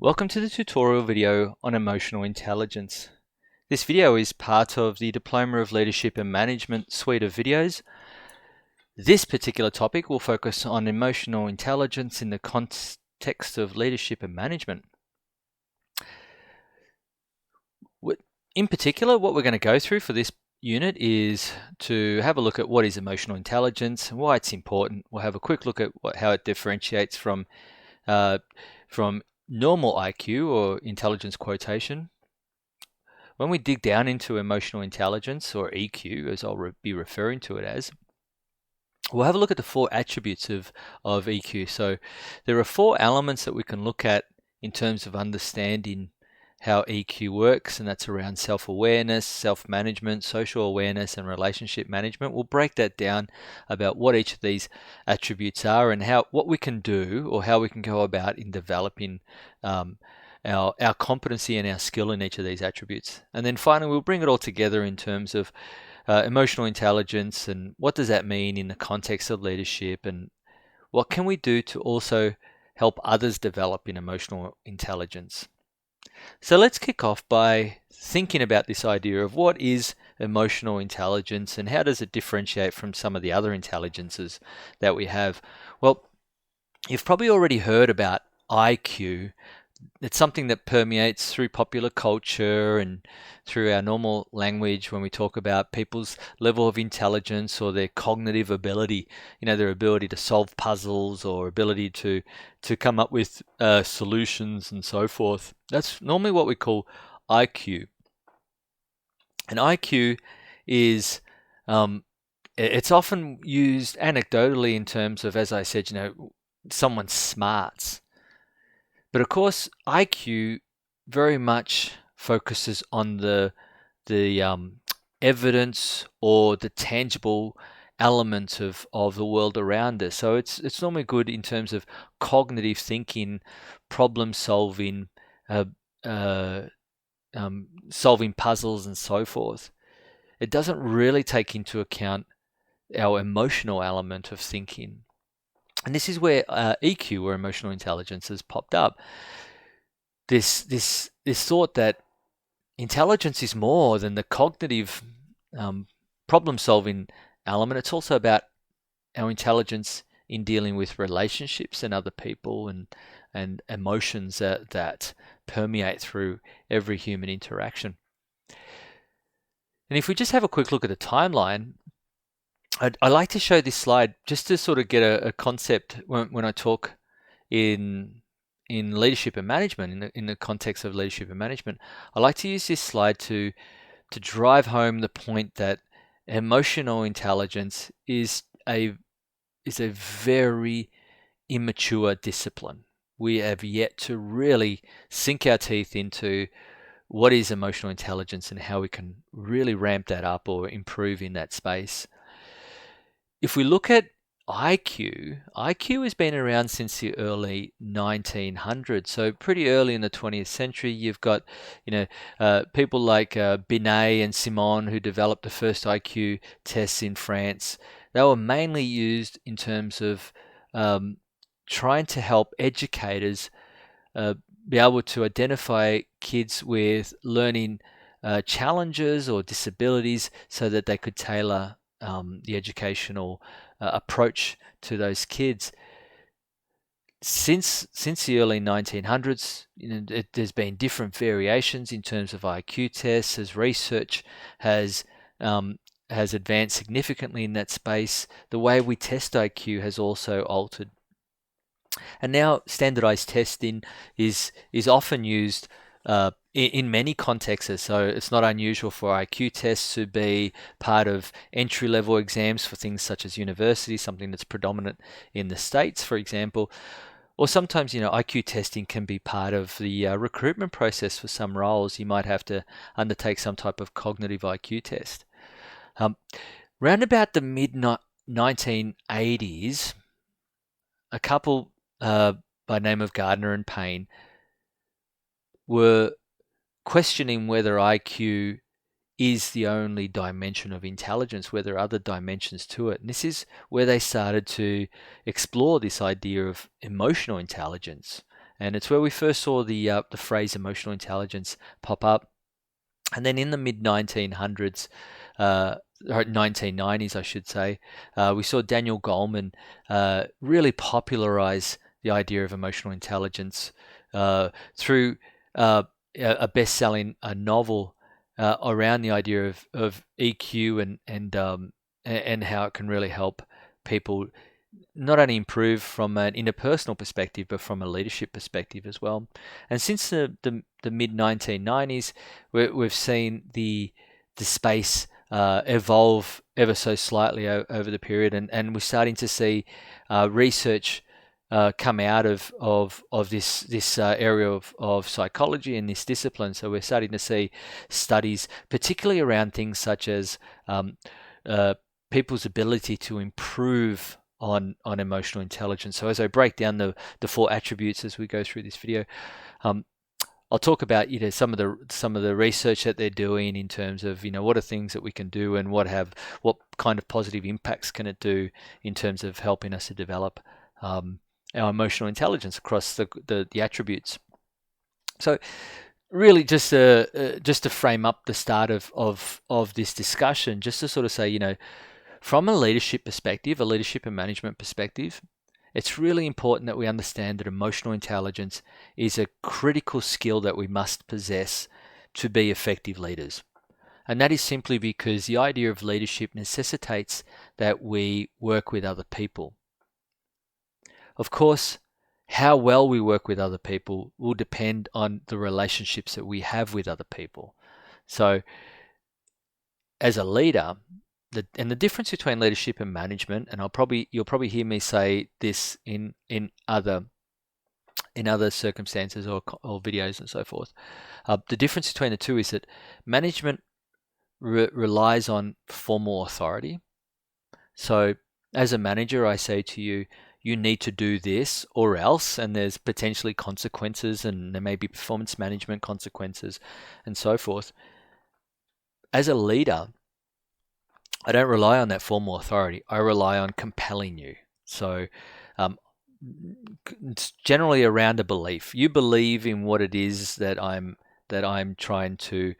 Welcome to the tutorial video on emotional intelligence. This video is part of the Diploma of Leadership and Management suite of videos. This particular topic will focus on emotional intelligence in the context of leadership and management. In particular, what we're going to go through for this unit is to have a look at what is emotional intelligence and why it's important. We'll have a quick look at how it differentiates from normal IQ or intelligence quotation. When we dig down into emotional intelligence, or EQ as I'll be referring to it as, we'll have a look at the four attributes of EQ. So there are four elements that we can look at in terms of understanding how EQ works, and that's around self-awareness, self-management, social awareness, and relationship management. We'll break that down about what each of these attributes are and what we can do or how we can go about in developing our competency and our skill in each of these attributes. And then finally, we'll bring it all together in terms of emotional intelligence and what does that mean in the context of leadership, and what can we do to also help others develop in emotional intelligence. So let's kick off by thinking about this idea of what is emotional intelligence and how does it differentiate from some of the other intelligences that we have. Well, you've probably already heard about IQ. It's something that permeates through popular culture and through our normal language when we talk about people's level of intelligence or their cognitive ability, their ability to solve puzzles or ability to come up with solutions and so forth. That's normally what we call IQ. And IQ is it's often used anecdotally in terms of, as I said, someone's smarts. But of course, IQ very much focuses on the evidence or the tangible element of the world around us. So it's normally good in terms of cognitive thinking, problem solving, solving puzzles and so forth. It doesn't really take into account our emotional element of thinking. And this is where EQ, or emotional intelligence, has popped up. This thought that intelligence is more than the cognitive problem-solving element. It's also about our intelligence in dealing with relationships and other people and emotions that permeate through every human interaction. And if we just have a quick look at the timeline, I like to show this slide just to sort of get a concept when I talk in leadership and management, in the context of leadership and management. I like to use this slide to drive home the point that emotional intelligence is a very immature discipline. We have yet to really sink our teeth into what is emotional intelligence and how we can really ramp that up or improve in that space. If we look at IQ has been around since the early 1900s, so pretty early in the 20th century. You've got, people like Binet and Simon, who developed the first IQ tests in France. They were mainly used in terms of trying to help educators be able to identify kids with learning challenges or disabilities so that they could tailor the educational approach to those kids. Since the early 1900s, there's been different variations in terms of IQ tests as research has advanced significantly in that space. The way we test IQ has also altered. And now standardized testing is often used in many contexts. So it's not unusual for IQ tests to be part of entry-level exams for things such as university, something that's predominant in the States, for example. Or sometimes, IQ testing can be part of the recruitment process for some roles. You might have to undertake some type of cognitive IQ test. Round about the mid-1980s, a couple by name of Gardner and Payne were questioning whether IQ is the only dimension of intelligence, whether there are other dimensions to it. And this is where they started to explore this idea of emotional intelligence and it's where we first saw the phrase emotional intelligence pop up. And then in the mid 1900s, or 1990s, I should say, we saw Daniel Goleman really popularize the idea of emotional intelligence through a best-selling novel around the idea of EQ and how it can really help people not only improve from an interpersonal perspective, but from a leadership perspective as well. And since the mid 1990s, we've seen the space evolve ever so slightly over the period, and we're starting to see research come out of this area of psychology and this discipline. So we're starting to see studies, particularly around things such as people's ability to improve on emotional intelligence. So as I break down the 4 attributes as we go through this video, I'll talk about some of the research that they're doing in terms of what are things that we can do and what kind of positive impacts can it do in terms of helping us to develop our emotional intelligence across the attributes. So really just to frame up the start of this discussion, just to sort of say, from a leadership perspective, a leadership and management perspective, it's really important that we understand that emotional intelligence is a critical skill that we must possess to be effective leaders. And that is simply because the idea of leadership necessitates that we work with other people. Of course, how well we work with other people will depend on the relationships that we have with other people. So, as a leader, the difference between leadership and management, and you'll probably hear me say this in other circumstances or videos and so forth. The difference between the two is that management relies on formal authority. So as a manager, I say to you, you need to do this or else, and there's potentially consequences, and there may be performance management consequences and so forth. As a leader, I don't rely on that formal authority. I rely on compelling you. So it's generally around a belief. You believe in what it is that I'm trying to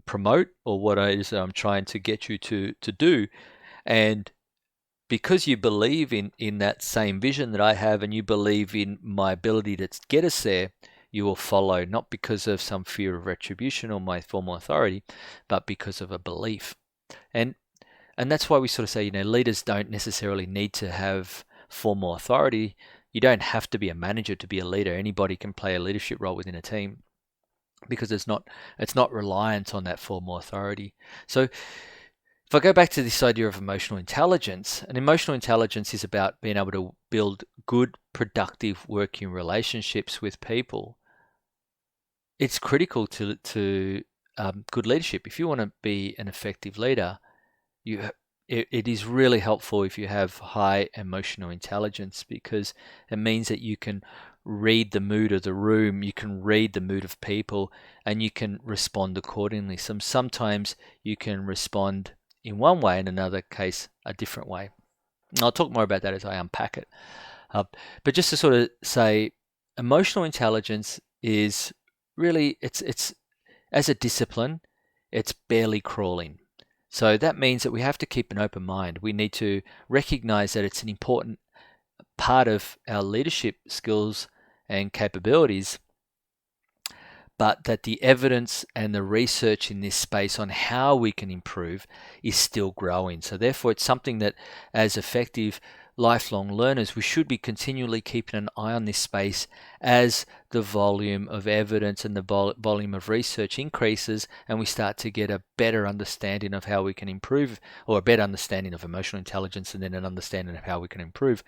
promote, or what it is that I'm trying to get you to do, and because you believe in that same vision that I have, and you believe in my ability to get us there, you will follow, not because of some fear of retribution or my formal authority, but because of a belief. And that's why we sort of say, leaders don't necessarily need to have formal authority. You don't have to be a manager to be a leader. Anybody can play a leadership role within a team, because it's not reliant on that formal authority. So if I go back to this idea of emotional intelligence, and emotional intelligence is about being able to build good, productive working relationships with people. It's critical to good leadership. If you want to be an effective leader, it is really helpful if you have high emotional intelligence, because it means that you can read the mood of the room, you can read the mood of people, and you can respond accordingly. Sometimes you can respond in one way, in another case a different way. And I'll talk more about that as I unpack it. But just to sort of say, emotional intelligence is really, it's as a discipline, it's barely crawling. So that means that we have to keep an open mind. We need to recognize that it's an important part of our leadership skills and capabilities, but that the evidence and the research in this space on how we can improve is still growing. So therefore, it's something that as effective lifelong learners, we should be continually keeping an eye on this space as the volume of evidence and the volume of research increases, and we start to get a better understanding of how we can improve, or a better understanding of emotional intelligence, and then an understanding of how we can improve.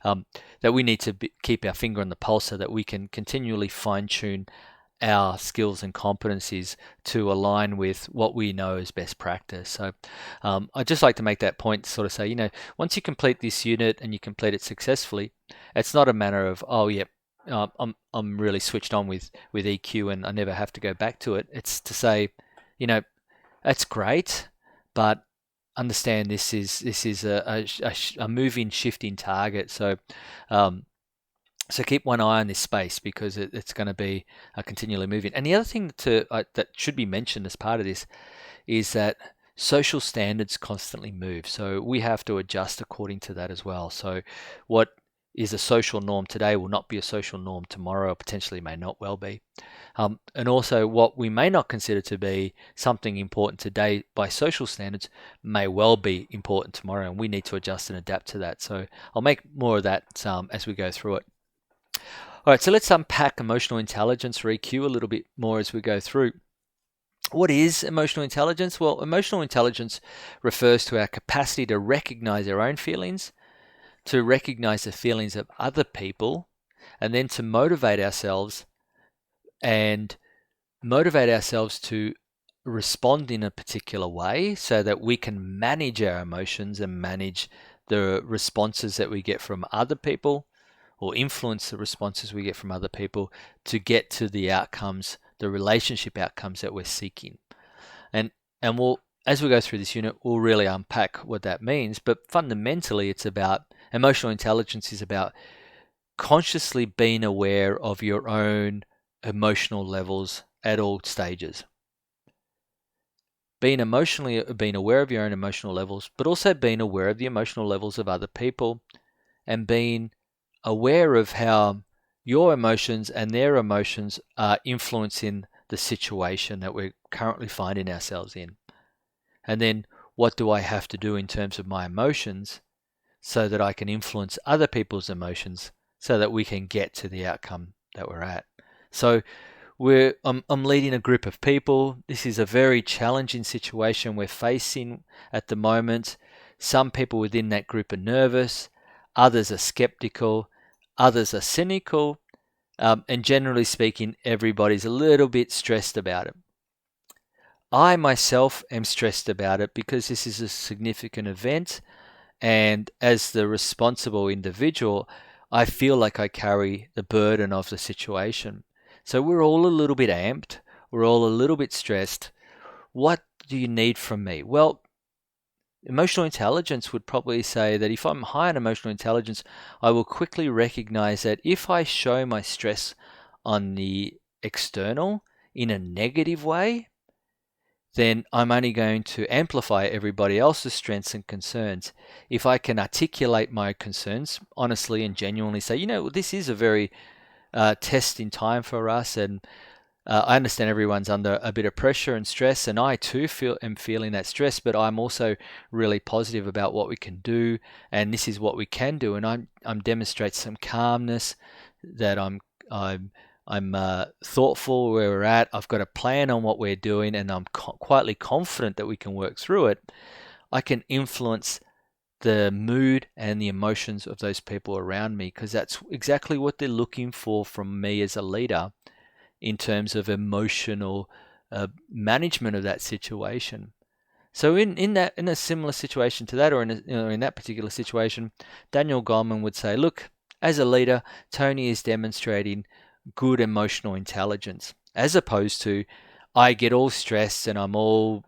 That we need to keep our finger on the pulse so that we can continually fine-tune our skills and competencies to align with what we know as best practice. So I'd just like to make that point, sort of say, once you complete this unit and you complete it successfully, it's not a matter of, I'm really switched on with EQ and I never have to go back to it. It's to say, that's great, but understand this is a moving, shifting target. So So keep one eye on this space because it's going to be continually moving. And the other thing that should be mentioned as part of this is that social standards constantly move. So we have to adjust according to that as well. So what is a social norm today will not be a social norm tomorrow, or potentially may not well be. And also what we may not consider to be something important today by social standards may well be important tomorrow, and we need to adjust and adapt to that. So I'll make more of that as we go through it. All right, so let's unpack emotional intelligence, or EQ, a little bit more as we go through. What is emotional intelligence? Well, emotional intelligence refers to our capacity to recognize our own feelings, to recognize the feelings of other people, and then to motivate ourselves to respond in a particular way so that we can manage our emotions and manage the responses that we get from other people, or influence the responses we get from other people to get to the outcomes, the relationship outcomes that we're seeking. And we'll, as we go through this unit, we'll really unpack what that means. But fundamentally, it's about emotional intelligence is about consciously being aware of your own emotional levels at all stages. Being aware of your own emotional levels, but also being aware of the emotional levels of other people, and being aware of how your emotions and their emotions are influencing the situation that we're currently finding ourselves in. And then what do I have to do in terms of my emotions so that I can influence other people's emotions so that we can get to the outcome that we're at. So I'm leading a group of people. This is a very challenging situation we're facing at the moment. Some people within that group are nervous, others are skeptical, others are cynical, and generally speaking, everybody's a little bit stressed about it. I myself am stressed about it because this is a significant event, and as the responsible individual, I feel like I carry the burden of the situation. So we're all a little bit amped, we're all a little bit stressed. What do you need from me? Well, emotional intelligence would probably say that if I'm high in emotional intelligence, I will quickly recognize that if I show my stress on the external in a negative way, then I'm only going to amplify everybody else's strengths and concerns. If I can articulate my concerns honestly and genuinely say, this is a very testing time for us, and I understand everyone's under a bit of pressure and stress, and I too am feeling that stress, but I'm also really positive about what we can do, and this is what we can do, and I'm demonstrate some calmness, that I'm thoughtful where we're at. I've got a plan on what we're doing, and I'm quietly confident that we can work through it. I can influence the mood and the emotions of those people around me, because that's exactly what they're looking for from me as a leader in terms of emotional management of that situation. So in a similar situation to that, or in that particular situation, Daniel Goleman would say, look, as a leader, Tony is demonstrating good emotional intelligence, as opposed to I get all stressed and I'm all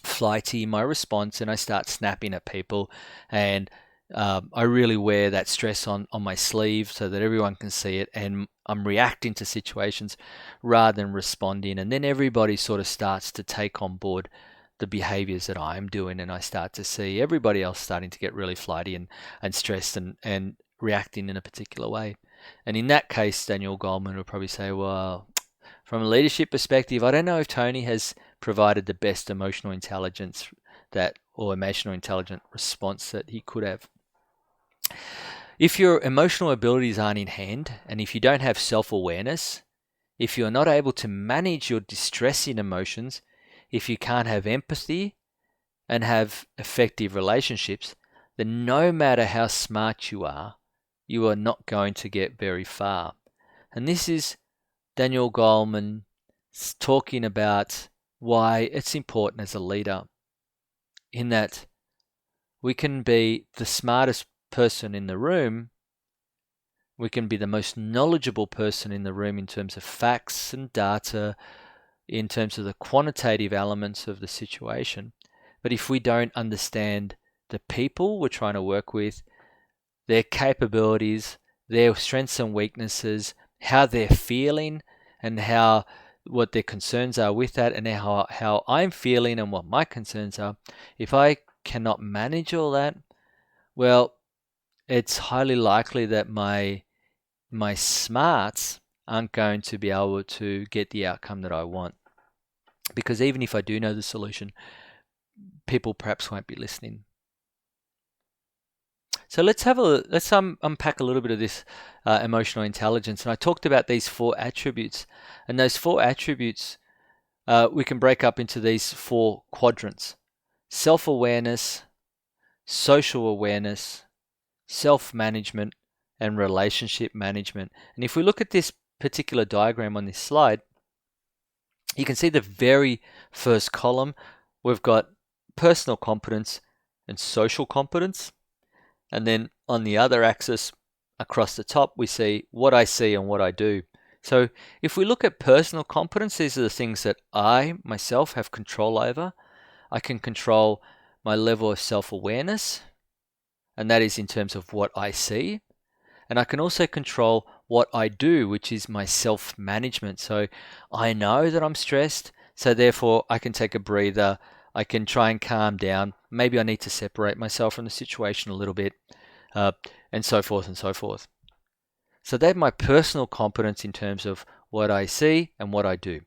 flighty in my response, and I start snapping at people, and I really wear that stress on my sleeve so that everyone can see it, and I'm reacting to situations rather than responding, and then everybody sort of starts to take on board the behaviors that I'm doing, and I start to see everybody else starting to get really flighty and stressed and reacting in a particular way. And in that case, Daniel Goleman would probably say, well, from a leadership perspective, I don't know if Tony has provided the best emotional intelligence or emotional intelligent response that he could have. If your emotional abilities aren't in hand, and if you don't have self-awareness, if you're not able to manage your distressing emotions, if you can't have empathy and have effective relationships, then no matter how smart you are not going to get very far. And this is Daniel Goleman talking about why it's important as a leader, in that we can be the smartest person in the room, we can be the most knowledgeable person in the room in terms of facts and data, in terms of the quantitative elements of the situation. But if we don't understand the people we're trying to work with, their capabilities, their strengths and weaknesses, how they're feeling, and what their concerns are with that, and how I'm feeling and what my concerns are. If I cannot manage all that, well, it's highly likely that my smarts aren't going to be able to get the outcome that I want. Because even if I do know the solution, people perhaps won't be listening. So let's unpack a little bit of this emotional intelligence. And I talked about these 4 attributes, and those 4 attributes we can break up into these 4 quadrants: self-awareness, social awareness, self-management, and relationship management. And if we look at this particular diagram on this slide, you can see the very first column, we've got personal competence and social competence. And then on the other axis across the top, we see what I see and what I do. So if we look at personal competence, these are the things that I myself have control over. I can control my level of self-awareness, and that is in terms of what I see. And I can also control what I do, which is my self-management. So I know that I'm stressed, so therefore I can take a breather. I can try and calm down. Maybe I need to separate myself from the situation a little bit, and so forth and so forth. So that's my personal competence in terms of what I see and what I do.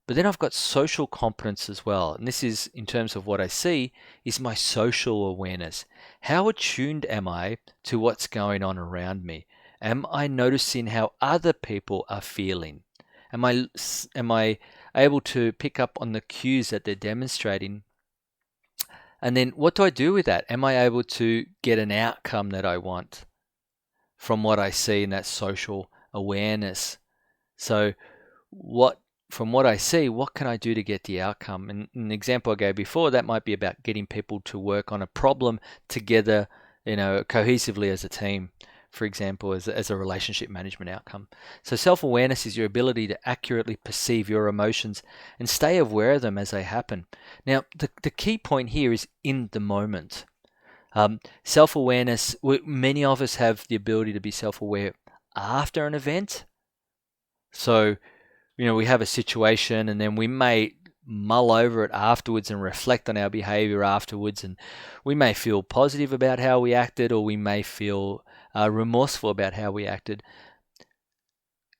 But then I've got social competence as well. And this is, in terms of what I see, is my social awareness. How attuned am I to what's going on around me? Am I noticing how other people are feeling? Am I able to pick up on the cues that they're demonstrating? And then what do I do with that? Am I able to get an outcome that I want from what I see in that social awareness? So from what I see, what can I do to get the outcome? And an example I gave before, that might be about getting people to work on a problem together, cohesively as a team, for example, as a relationship management outcome. So self-awareness is your ability to accurately perceive your emotions and stay aware of them as they happen. Now, the key point here is in the moment. Self-awareness, many of us have the ability to be self-aware after an event. So, we have a situation and then we may mull over it afterwards and reflect on our behavior afterwards, and we may feel positive about how we acted, or we may feel remorseful about how we acted.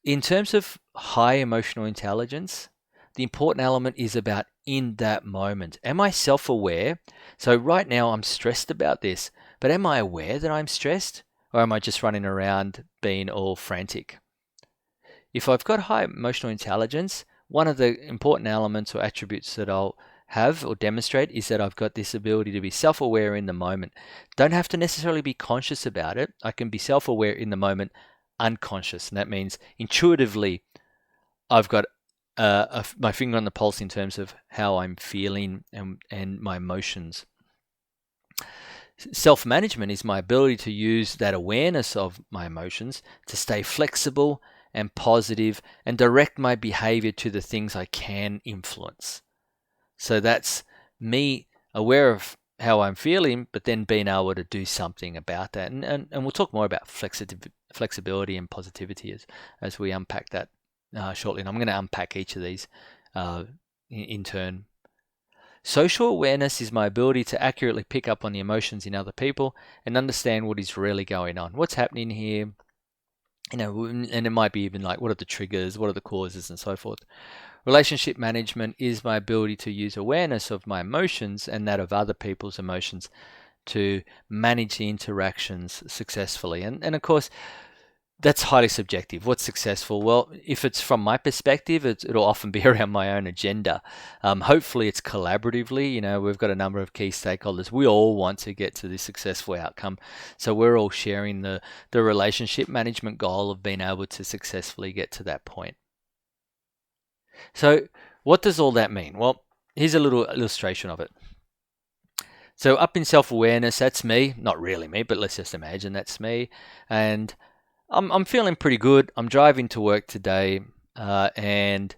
In terms of high emotional intelligence, the important element is about in that moment. Am I self-aware? So right now I'm stressed about this, but am I aware that I'm stressed, or am I just running around being all frantic? If I've got high emotional intelligence, one of the important elements or attributes that I'll have or demonstrate is that I've got this ability to be self-aware in the moment. Don't have to necessarily be conscious about it. I can be self-aware in the moment, unconscious. And that means intuitively I've got my finger on the pulse in terms of how I'm feeling and my emotions. Self-management is my ability to use that awareness of my emotions to stay flexible and positive and direct my behavior to the things I can influence. So that's me aware of how I'm feeling, but then being able to do something about that. And we'll talk more about flexibility and positivity as we unpack that shortly. And I'm going to unpack each of these in turn. Social awareness is my ability to accurately pick up on the emotions in other people and understand what is really going on. What's happening here? And it might be even like, what are the triggers, what are the causes, and so forth. Relationship management is my ability to use awareness of my emotions and that of other people's emotions to manage the interactions successfully. And of course, that's highly subjective. What's successful? Well, if it's from my perspective, it'll often be around my own agenda. Hopefully it's collaboratively. We've got a number of key stakeholders. We all want to get to this successful outcome. So we're all sharing the relationship management goal of being able to successfully get to that point. So what does all that mean? Well, here's a little illustration of it. So up in self-awareness, that's me. Not really me, but let's just imagine that's me. And I'm feeling pretty good. I'm driving to work today, and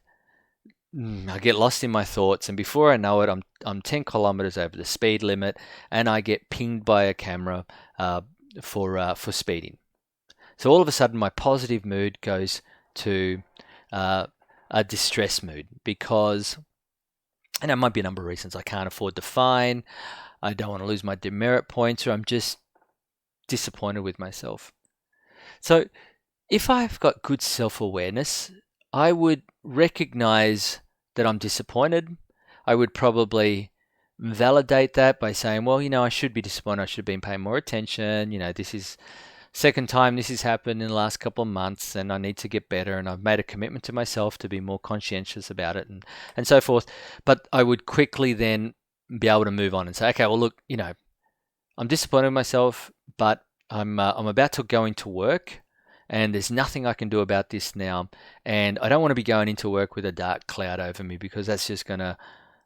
I get lost in my thoughts. And before I know it, I'm 10 kilometers over the speed limit, and I get pinged by a camera for speeding. So all of a sudden my positive mood goes to a distress mood because, and it might be a number of reasons. I can't afford the fine, I don't want to lose my demerit points, or I'm just disappointed with myself. So if I've got good self-awareness, I would recognize that I'm disappointed. I would probably validate that by saying, well, I should be disappointed. I should have been paying more attention. This is second time this has happened in the last couple of months, and I need to get better, and I've made a commitment to myself to be more conscientious about it, and so forth. But I would quickly then be able to move on and say, okay, well, look, I'm disappointed with myself, but I'm about to go into work, and there's nothing I can do about this now, and I don't want to be going into work with a dark cloud over me, because that's just going to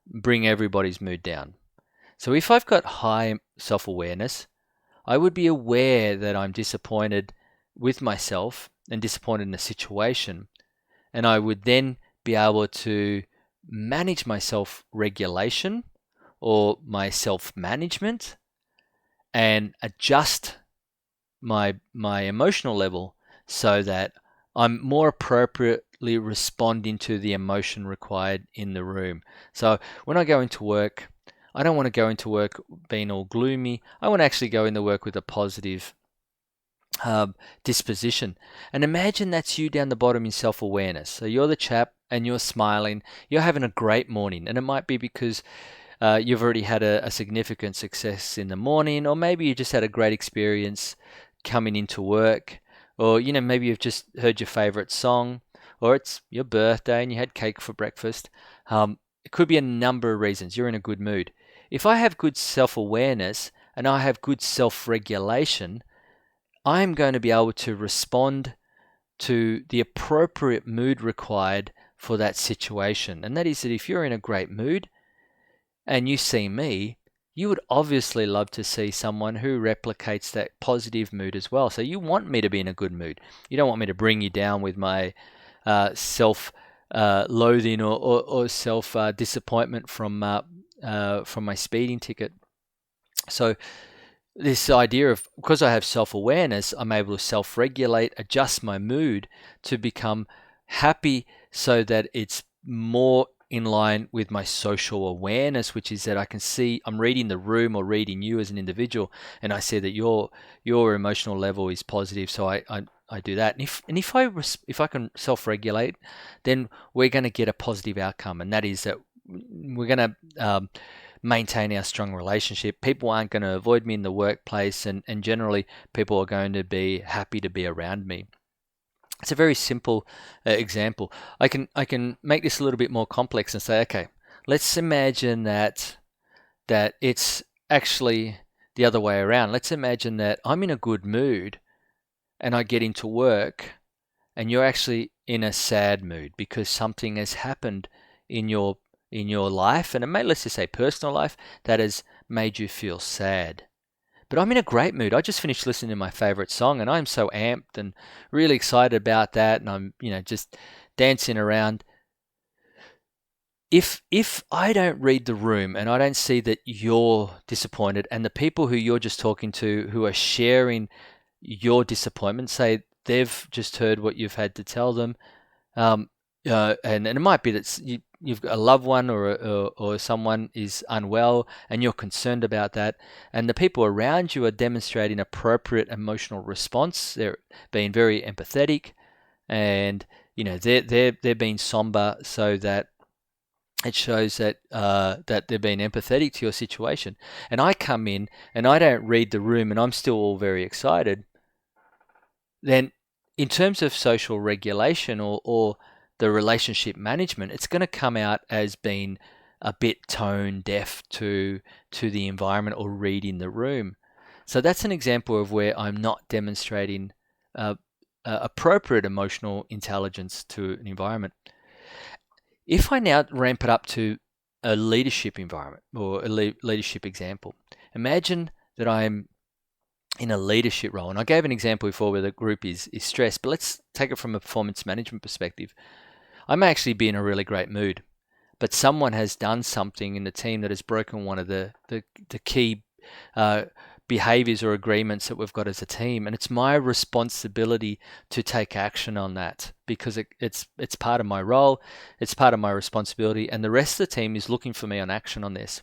bring everybody's mood down. So if I've got high self-awareness, I would be aware that I'm disappointed with myself and disappointed in the situation, and I would then be able to manage my self-regulation or my self-management and adjust my emotional level so that I'm more appropriately responding to the emotion required in the room. So when I go into work, I don't want to go into work being all gloomy. I want to actually go into work with a positive disposition. And imagine that's you down the bottom in self-awareness. So you're the chap and you're smiling. You're having a great morning. And it might be because you've already had a significant success in the morning, or maybe you just had a great experience coming into work, or maybe you've just heard your favorite song, or it's your birthday and you had cake for breakfast. It could be a number of reasons. You're in a good mood. If I have good self-awareness and I have good self-regulation, I'm going to be able to respond to the appropriate mood required for that situation. And that is that if you're in a great mood and you see me, you would obviously love to see someone who replicates that positive mood as well. So you want me to be in a good mood. You don't want me to bring you down with my self-loathing or self-disappointment from my speeding ticket. So this idea of, because I have self-awareness, I'm able to self-regulate, adjust my mood to become happy so that it's more in line with my social awareness, which is that I can see, I'm reading the room or reading you as an individual, and I see that your emotional level is positive, so I do that. And if I can self-regulate, then we're going to get a positive outcome, and that is that we're going to maintain our strong relationship. People aren't going to avoid me in the workplace, and generally people are going to be happy to be around me. It's a very simple example. I can make this a little bit more complex and say, okay, let's imagine that it's actually the other way around. Let's imagine that I'm in a good mood and I get into work and you're actually in a sad mood because something has happened in your life, and it may, let's just say personal life, that has made you feel sad. But I'm in a great mood. I just finished listening to my favorite song and I'm so amped and really excited about that, and I'm, just dancing around. If I don't read the room and I don't see that you're disappointed, and the people who you're just talking to who are sharing your disappointment, say they've just heard what you've had to tell them, and it might be that you've got a loved one or someone is unwell and you're concerned about that, and the people around you are demonstrating appropriate emotional response. They're being very empathetic, and they're being somber, so that it shows that that they're being empathetic to your situation. And I come in and I don't read the room and I'm still all very excited. Then in terms of social regulation or the relationship management, it's going to come out as being a bit tone deaf to the environment or reading the room. So that's an example of where I'm not demonstrating appropriate emotional intelligence to an environment. If I now ramp it up to a leadership environment or a leadership example, imagine that I'm in a leadership role. And I gave an example before where the group is stressed, but let's take it from a performance management perspective. I may actually be in a really great mood, but someone has done something in the team that has broken one of the key behaviors or agreements that we've got as a team, and it's my responsibility to take action on that because it's part of my role, it's part of my responsibility, and the rest of the team is looking for me on action on this.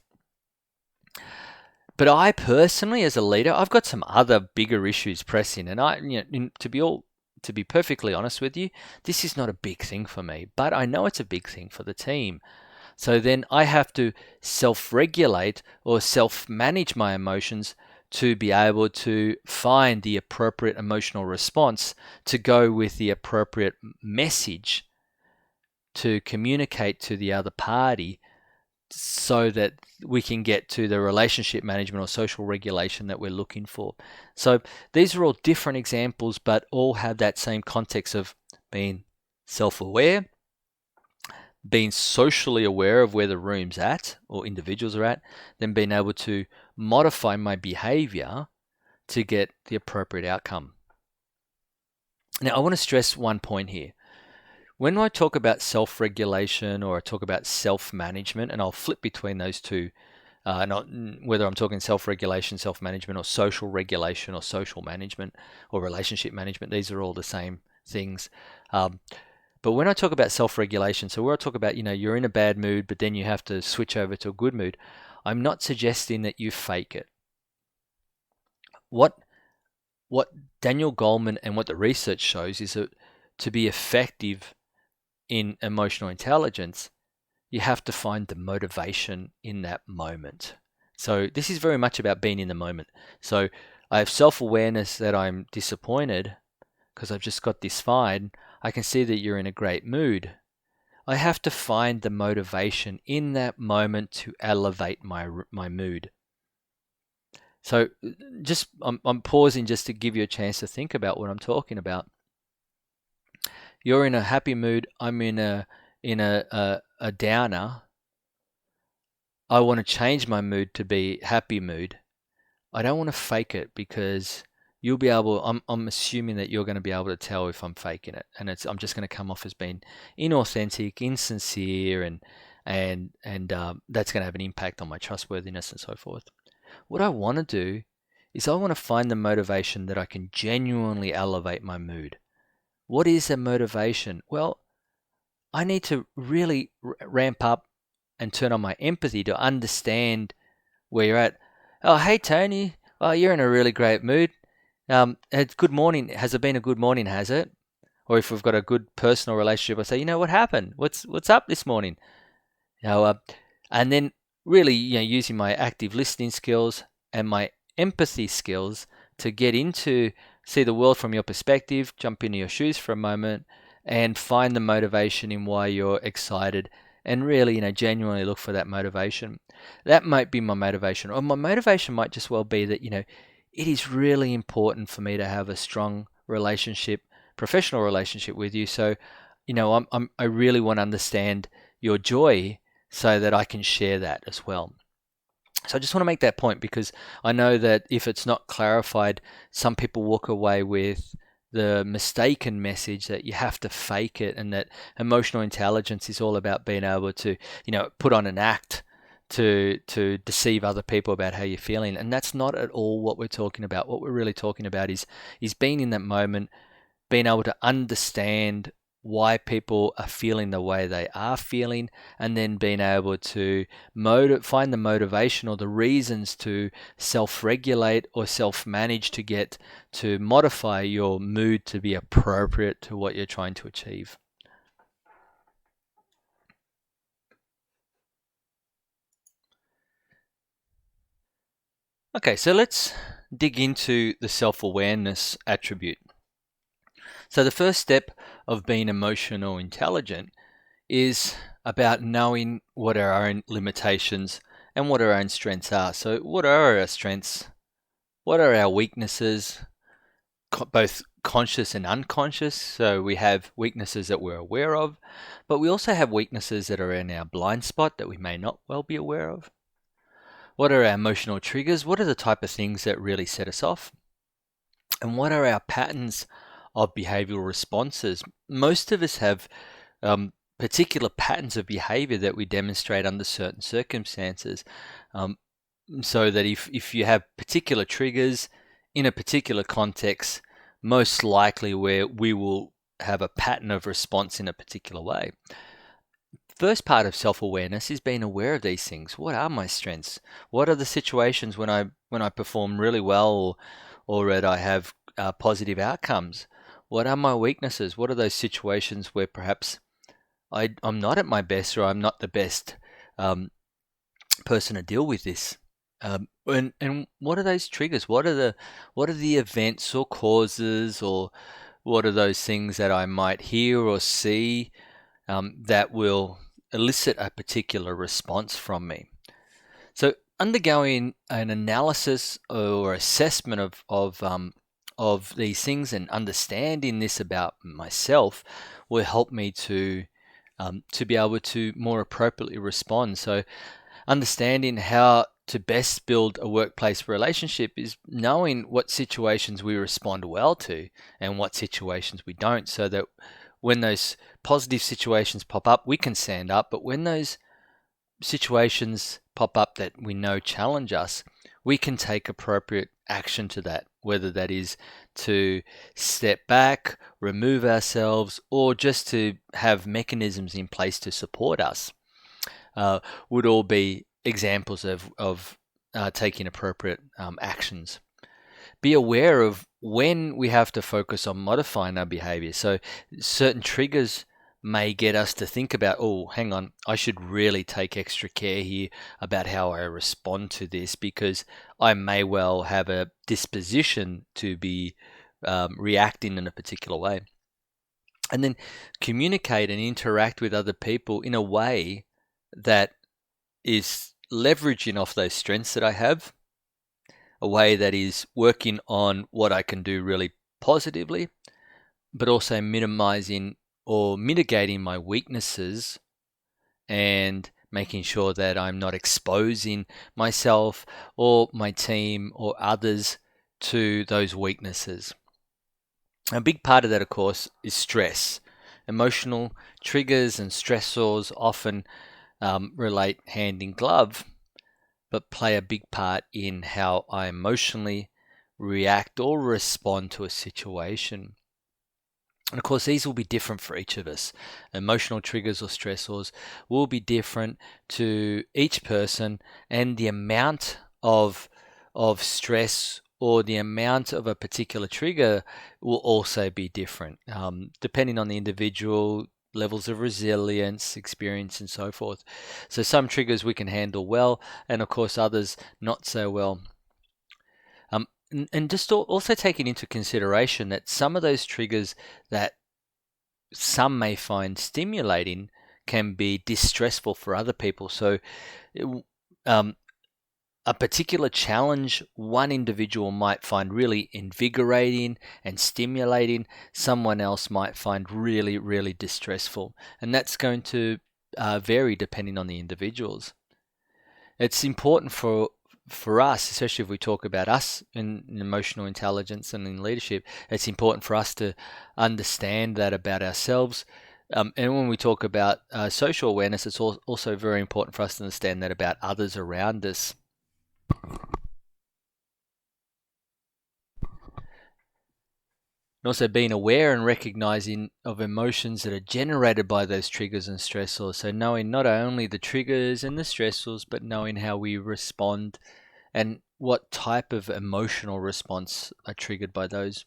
But I personally, as a leader, I've got some other bigger issues pressing, and to be perfectly honest with you, this is not a big thing for me, but I know it's a big thing for the team. So then I have to self-regulate or self-manage my emotions to be able to find the appropriate emotional response to go with the appropriate message to communicate to the other party so that we can get to the relationship management or social regulation that we're looking for. So these are all different examples, but all have that same context of being self-aware, being socially aware of where the room's at or individuals are at, then being able to modify my behavior to get the appropriate outcome. Now, I want to stress one point here. When I talk about self-regulation or I talk about self-management, and I'll flip between those two, not whether I'm talking self-regulation, self-management, or social regulation or social management or relationship management, these are all the same things. But when I talk about self-regulation, so where I talk about, you're in a bad mood, but then you have to switch over to a good mood, I'm not suggesting that you fake it. What Daniel Goleman and what the research shows is that to be effective in emotional intelligence, you have to find the motivation in that moment. So this is very much about being in the moment. So I have self-awareness that I'm disappointed because I've just got this fine. I can see that you're in a great mood. I have to find the motivation in that moment to elevate my mood. So I'm pausing just to give you a chance to think about what I'm talking about. You're in a happy mood. I'm in a downer. I want to change my mood to be happy mood. I don't want to fake it because you'll be able. I'm assuming that you're going to be able to tell if I'm faking it, and I'm just going to come off as being inauthentic, insincere, and that's going to have an impact on my trustworthiness and so forth. What I want to do is I want to find the motivation that I can genuinely elevate my mood. What is the motivation? Well, I need to really ramp up and turn on my empathy to understand where you're at. Oh, hey, Tony. Oh, you're in a really great mood. Good morning. Has it been a good morning, has it? Or if we've got a good personal relationship, I say, what happened? What's up this morning? And then really, using my active listening skills and my empathy skills to get into, see the world from your perspective, jump into your shoes for a moment, and find the motivation in why you're excited, and really, genuinely look for that motivation. That might be my motivation, or my motivation might just well be that, it is really important for me to have a strong relationship, professional relationship with you. So, I really want to understand your joy so that I can share that as well. So I just want to make that point because I know that if it's not clarified, some people walk away with the mistaken message that you have to fake it and that emotional intelligence is all about being able to, put on an act to deceive other people about how you're feeling. And that's not at all what we're talking about. What we're really talking about is being in that moment, being able to understand why people are feeling the way they are feeling, and then being able to find the motivation or the reasons to self-regulate or self-manage to get to modify your mood to be appropriate to what you're trying to achieve. Okay, so let's dig into the self-awareness attribute. So the first step of being emotional intelligent is about knowing what our own limitations and what our own strengths are. So what are our strengths? What are our weaknesses? Both conscious and unconscious. So we have weaknesses that we're aware of, but we also have weaknesses that are in our blind spot that we may not well be aware of. What are our emotional triggers? What are the type of things that really set us off? And what are our patterns of behavioral responses? Most of us have particular patterns of behavior that we demonstrate under certain circumstances. so that if you have particular triggers in a particular context, most likely where we will have a pattern of response in a particular way. First part of self-awareness is being aware of these things. What are my strengths? What are the situations when I perform really well, or that I have positive outcomes? What are my weaknesses? What are those situations where perhaps I'm not at my best, or I'm not the best person to deal with this? And what are those triggers? What are the events or causes, or what are those things that I might hear or see that will elicit a particular response from me? So undergoing an analysis or assessment of these things and understanding this about myself will help me to be able to more appropriately respond. So understanding how to best build a workplace relationship is knowing what situations we respond well to and what situations we don't, so that when those positive situations pop up, we can stand up. But when those situations pop up that we know challenge us, we can take appropriate action to that, whether that is to step back, remove ourselves, or just to have mechanisms in place to support us. Would all be examples of taking appropriate actions. Be aware of when we have to focus on modifying our behavior. So certain triggers may get us to think about, oh, hang on, I should really take extra care here about how I respond to this, because I may well have a disposition to be reacting in a particular way. And then communicate and interact with other people in a way that is leveraging off those strengths that I have, a way that is working on what I can do really positively, but also minimizing or mitigating my weaknesses and making sure that I'm not exposing myself or my team or others to those weaknesses. A big part of that, of course, is stress. Emotional triggers and stressors often relate hand in glove, but play a big part in how I emotionally react or respond to a situation. And of course, these will be different for each of us. Emotional triggers or stressors will be different to each person, and the amount of stress or the amount of a particular trigger will also be different, depending on the individual, levels of resilience, experience, and so forth. So some triggers we can handle well, and of course others not so well. And just also taking into consideration that some of those triggers that some may find stimulating can be distressful for other people. So a particular challenge one individual might find really invigorating and stimulating, someone else might find really, really distressful. And that's going to vary depending on the individuals. It's important for us, especially if we talk about us in emotional intelligence and in leadership, it's important for us to understand that about ourselves. And when we talk about social awareness, it's also very important for us to understand that about others around us. And also being aware and recognizing of emotions that are generated by those triggers and stressors. So knowing not only the triggers and the stressors, but knowing how we respond and what type of emotional response are triggered by those.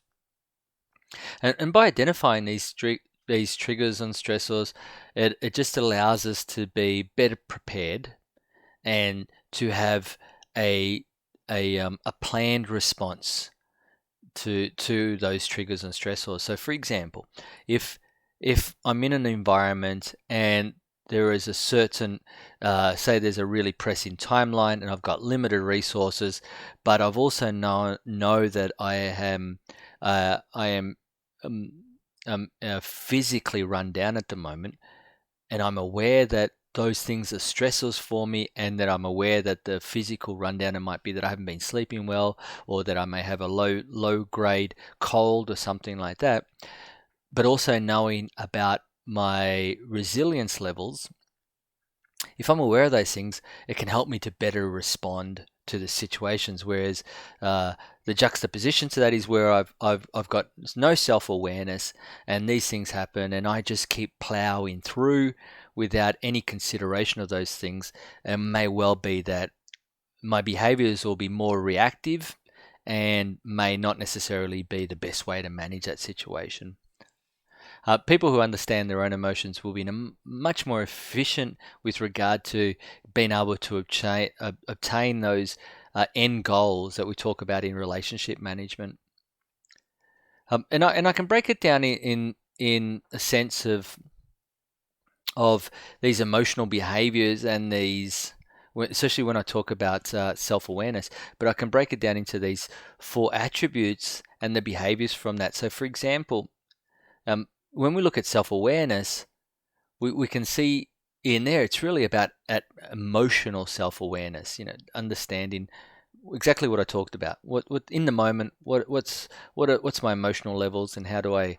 And by identifying these triggers and stressors, it just allows us to be better prepared and to have a planned response to those triggers and stressors. So for example, if I'm in an environment and there is a certain, say there's a really pressing timeline and I've got limited resources, but I've also know that I am physically run down at the moment, and I'm aware that those things are stressors for me, and that I'm aware that the physical rundown, it might be that I haven't been sleeping well, or that I may have a low grade cold or something like that. But also knowing about my resilience levels, if I'm aware of those things, it can help me to better respond to the situations, whereas the juxtaposition to that is where I've got no self-awareness, and these things happen, and I just keep plowing through without any consideration of those things, and may well be that my behaviors will be more reactive and may not necessarily be the best way to manage that situation. People who understand their own emotions will be much more efficient with regard to being able to obtain those end goals that we talk about in relationship management. And I can break it down in a sense of these emotional behaviors and these, especially when I talk about self-awareness, but I can break it down into these 4 attributes and the behaviors from that. So for example, when we look at self-awareness, we can see in there it's really about emotional self-awareness, understanding exactly what I talked about. What in the moment, what's my emotional levels, and how do I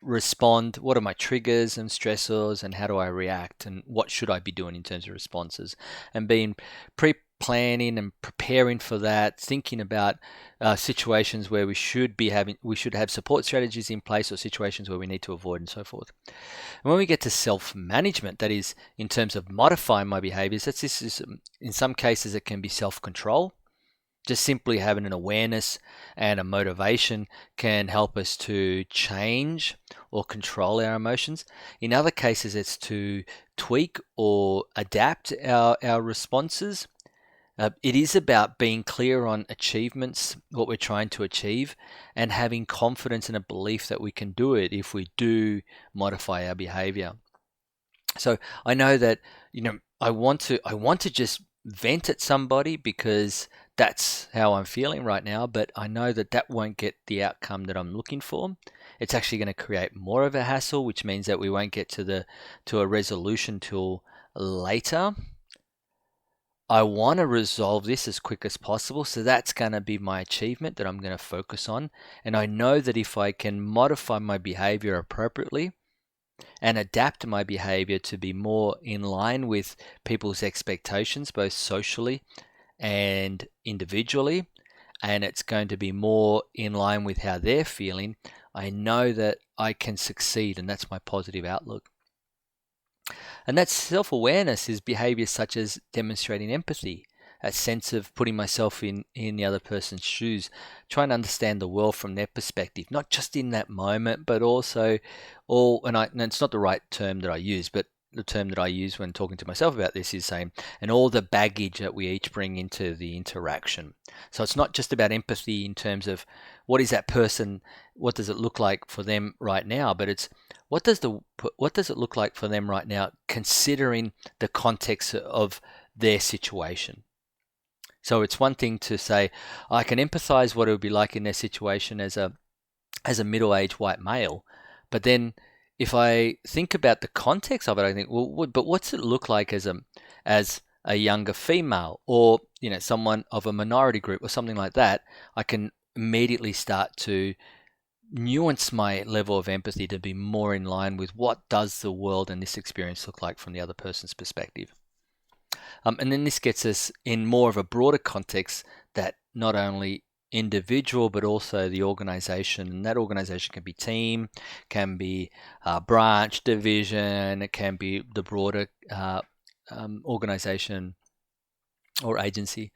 respond? What are my triggers and stressors, and how do I react, and what should I be doing in terms of responses, and being pre-planning and preparing for that, thinking about situations where we should have support strategies in place, or situations where we need to avoid, and so forth. And when we get to self-management, that is in terms of modifying my behaviors, in some cases it can be self-control. Just simply having an awareness and a motivation can help us to change or control our emotions. In other cases, it's to tweak or adapt our responses. It is about being clear on achievements, what we're trying to achieve, and having confidence and a belief that we can do it if we do modify our behavior. So I know that, I want to just vent at somebody because that's how I'm feeling right now, but I know that won't get the outcome that I'm looking for. It's actually going to create more of a hassle, which means that we won't get to a resolution till later. I want to resolve this as quick as possible, so that's going to be my achievement that I'm going to focus on. And I know that if I can modify my behavior appropriately and adapt my behavior to be more in line with people's expectations, both socially and individually, and it's going to be more in line with how they're feeling, I know that I can succeed, and that's my positive outlook. And that self-awareness is behaviors such as demonstrating empathy, a sense of putting myself in the other person's shoes, trying to understand the world from their perspective, not just in that moment, but also and it's not the right term that I use, but the term that I use when talking to myself about this is saying, and all the baggage that we each bring into the interaction. So it's not just about empathy in terms of what is that person, what does it look like for them right now, but it's what does it look like for them right now, considering the context of their situation. So it's one thing to say, I can empathize what it would be like in their situation as a middle-aged white male, but then if I think about the context of it, I think, well, but what's it look like as a younger female, or someone of a minority group or something like that? I can immediately start to nuance my level of empathy to be more in line with what does the world and this experience look like from the other person's perspective. And then this gets us in more of a broader context that not only individual but also the organization, and that organization can be team, can be branch, division, it can be the broader organization or agency.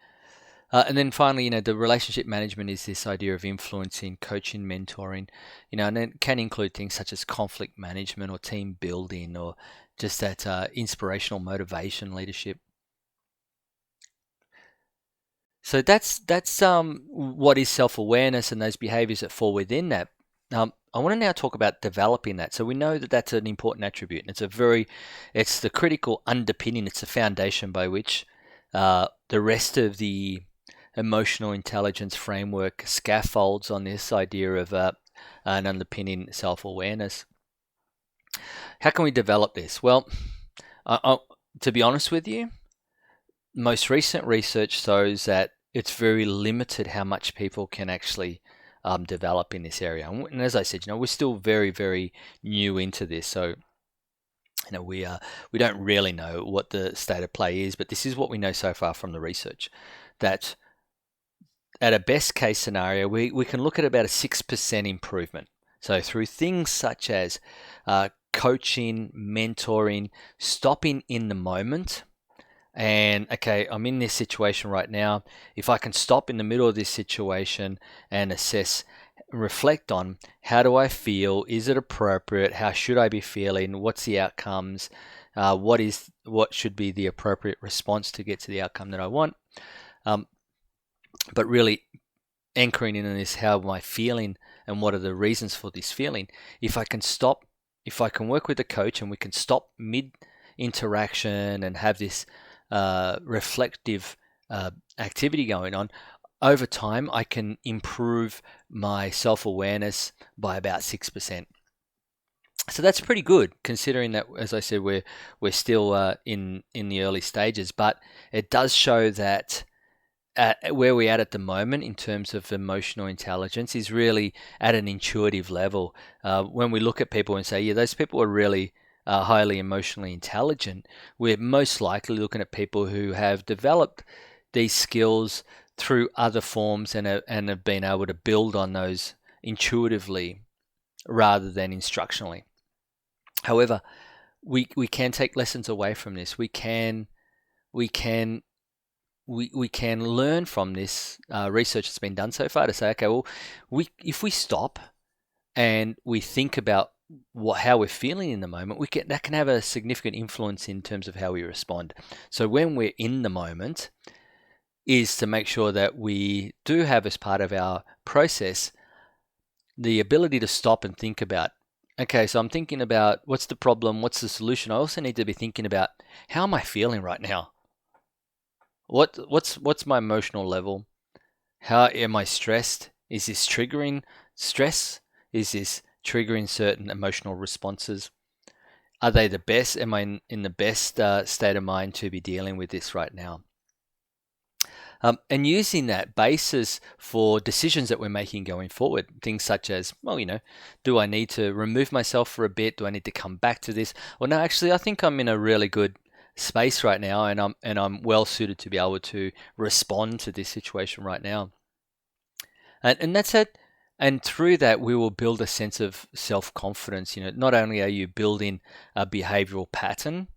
And then finally, the relationship management is this idea of influencing, coaching, mentoring, and it can include things such as conflict management or team building, or just that inspirational motivation leadership. So that's what is self-awareness and those behaviors that fall within that. I want to now talk about developing that. So we know that that's an important attribute, and it's the critical underpinning, it's the foundation by which the rest of the emotional intelligence framework scaffolds on this idea of an underpinning self-awareness. How can we develop this? Well, to be honest with you, most recent research shows that it's very limited how much people can actually develop in this area. And as I said, we're still very, very new into this. So We don't really know what the state of play is, but this is what we know so far from the research, that at a best case scenario, we can look at about a 6% improvement. So through things such as coaching, mentoring, stopping in the moment, and okay, I'm in this situation right now. If I can stop in the middle of this situation and assess, reflect on how do I feel? Is it appropriate? How should I be feeling? What's the outcomes? What should be the appropriate response to get to the outcome that I want? But really anchoring in on this, how am I feeling and what are the reasons for this feeling? If I can work with the coach and we can stop mid interaction and have this reflective activity going on, over time I can improve my self-awareness by about 6%. So that's pretty good, considering that, as I said, we're still in the early stages. But it does show that where we're at the moment in terms of emotional intelligence is really at an intuitive level. When we look at people and say, yeah, those people are really highly emotionally intelligent, we're most likely looking at people who have developed these skills through other forms and have been able to build on those intuitively rather than instructionally. However, we can take lessons away from this. We can learn from this research that's been done so far to say, okay, well, if we stop and we think about how we're feeling in the moment, that can have a significant influence in terms of how we respond. So when we're in the moment, is to make sure that we do have as part of our process the ability to stop and think about, okay, so I'm thinking about what's the problem, what's the solution. I also need to be thinking about, how am I feeling right now? What's my emotional level? How am I stressed? Is this triggering stress? Is this triggering certain emotional responses? Are they the best? Am I in the best state of mind to be dealing with this right now? And using that basis for decisions that we're making going forward, things such as, well, do I need to remove myself for a bit? Do I need to come back to this? Or no, actually, I think I'm in a really good space right now, and I'm well suited to be able to respond to this situation right now. And that's it. And through that, we will build a sense of self-confidence. Not only are you building a behavioral pattern,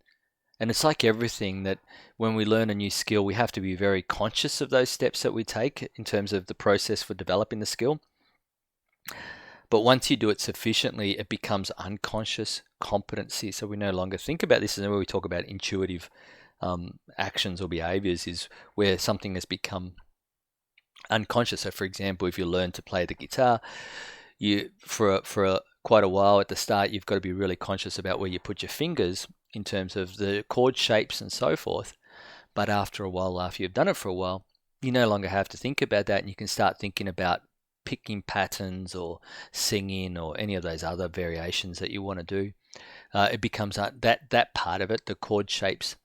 and it's like everything that when we learn a new skill, we have to be very conscious of those steps that we take in terms of the process for developing the skill. But once you do it sufficiently, it becomes unconscious competency. So we no longer think about this. And when we talk about intuitive actions or behaviors, is where something has become unconscious. So for example, if you learn to play the guitar, for quite a while at the start, you've got to be really conscious about where you put your fingers in terms of the chord shapes and so forth. But after a while, after you've done it for a while, you no longer have to think about that, and you can start thinking about picking patterns or singing or any of those other variations that you want to do. It becomes that part of it, the chord shapes,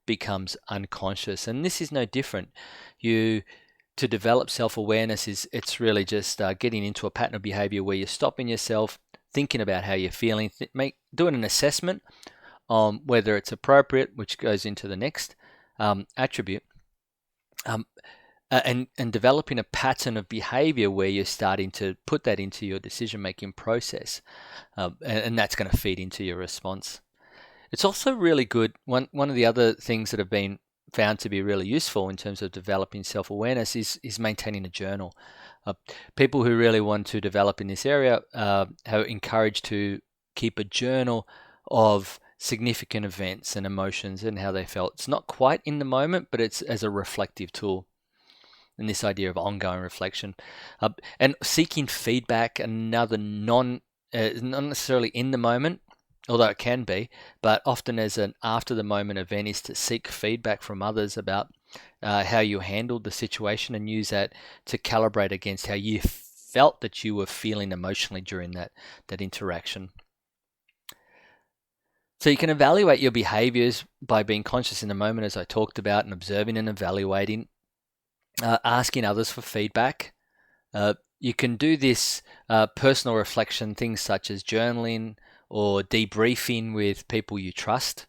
becomes unconscious. And this is no different. To develop self-awareness, it's really just getting into a pattern of behavior where you're stopping yourself, thinking about how you're feeling, doing an assessment on whether it's appropriate, which goes into the next attribute, and developing a pattern of behavior where you're starting to put that into your decision-making process, and that's going to feed into your response. It's also really good. One of the other things that have been found to be really useful in terms of developing self-awareness is maintaining a journal. People who really want to develop in this area are encouraged to keep a journal of significant events and emotions and how they felt. It's not quite in the moment, but it's as a reflective tool. And this idea of ongoing reflection and seeking feedback, another not necessarily in the moment, although it can be, but often as an after the moment event, is to seek feedback from others about how you handled the situation and use that to calibrate against how you felt that you were feeling emotionally during that interaction. So you can evaluate your behaviors by being conscious in the moment, as I talked about, and observing and evaluating, asking others for feedback. You can do this personal reflection, things such as journaling or debriefing with people you trust,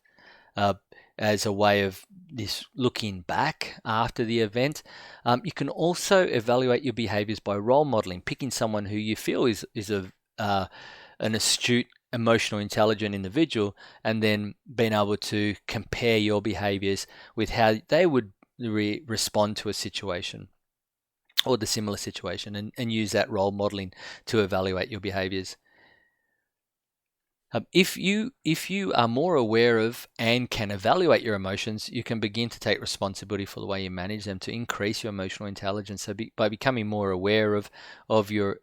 uh, as a way of this looking back after the event. You can also evaluate your behaviors by role modeling, picking someone who you feel is an astute, emotional, intelligent individual, and then being able to compare your behaviors with how they would respond to a situation or the similar situation, and use that role modeling to evaluate your behaviors. If you are more aware of and can evaluate your emotions, you can begin to take responsibility for the way you manage them to increase your emotional intelligence. So by becoming more aware of your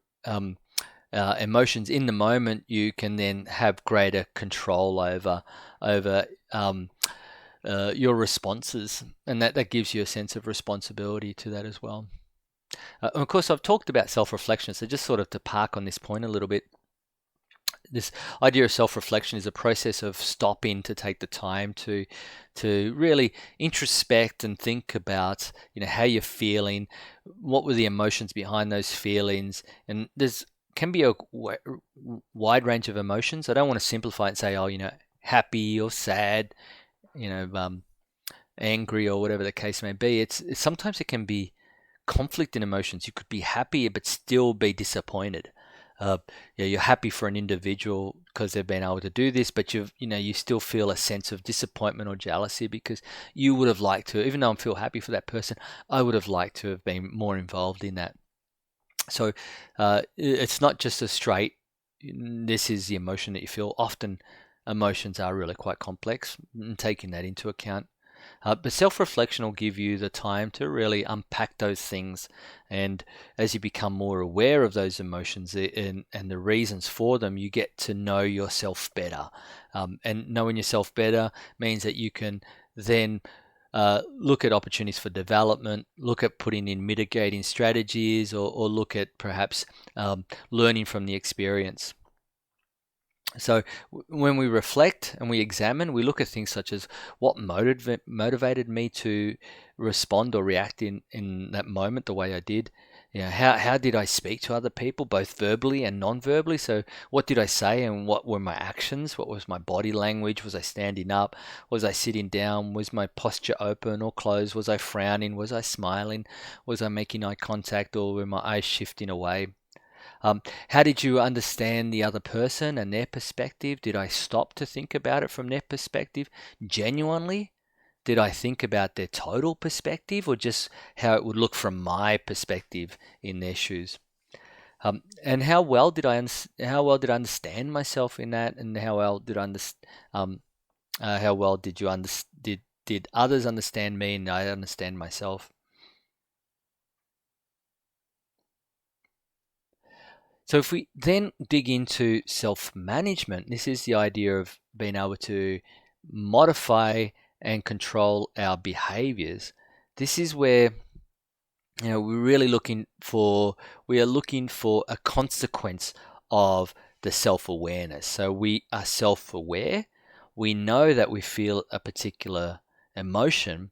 emotions in the moment, you can then have greater control over your responses, and that gives you a sense of responsibility to that as well. Of course, I've talked about self-reflection, so just sort of to park on this point a little bit. This idea of self-reflection is a process of stopping to take the time to really introspect and think about, how you're feeling, what were the emotions behind those feelings, and there's can be a wide range of emotions. I don't want to simplify it and say, oh, happy or sad, angry or whatever the case may be. It's sometimes it can be conflict in emotions. You could be happy but still be disappointed. You're happy for an individual because they've been able to do this, but you still feel a sense of disappointment or jealousy because you would have liked to, even though I feel happy for that person, I would have liked to have been more involved in that. So it's not just a straight, this is the emotion that you feel. Often emotions are really quite complex, and taking that into account. But self-reflection will give you the time to really unpack those things, and as you become more aware of those emotions and the reasons for them, you get to know yourself better. And knowing yourself better means that you can then look at opportunities for development, look at putting in mitigating strategies, or look at perhaps learning from the experience. So when we reflect and we examine, we look at things such as what motivated me to respond or react in that moment the way I did. How did I speak to other people, both verbally and non-verbally? So what did I say and what were my actions? What was my body language? Was I standing up? Was I sitting down? Was my posture open or closed? Was I frowning? Was I smiling? Was I making eye contact, or were my eyes shifting away? How did you understand the other person and their perspective? Did I stop to think about it from their perspective genuinely? Did I think about their total perspective, or just how it would look from my perspective in their shoes? And how well did I understand myself in that, and how well did did others understand me and I understand myself? So if we then dig into self-management, this is the idea of being able to modify and control our behaviors. This is where we are looking for a consequence of the self-awareness. So we are self-aware. We know that we feel a particular emotion,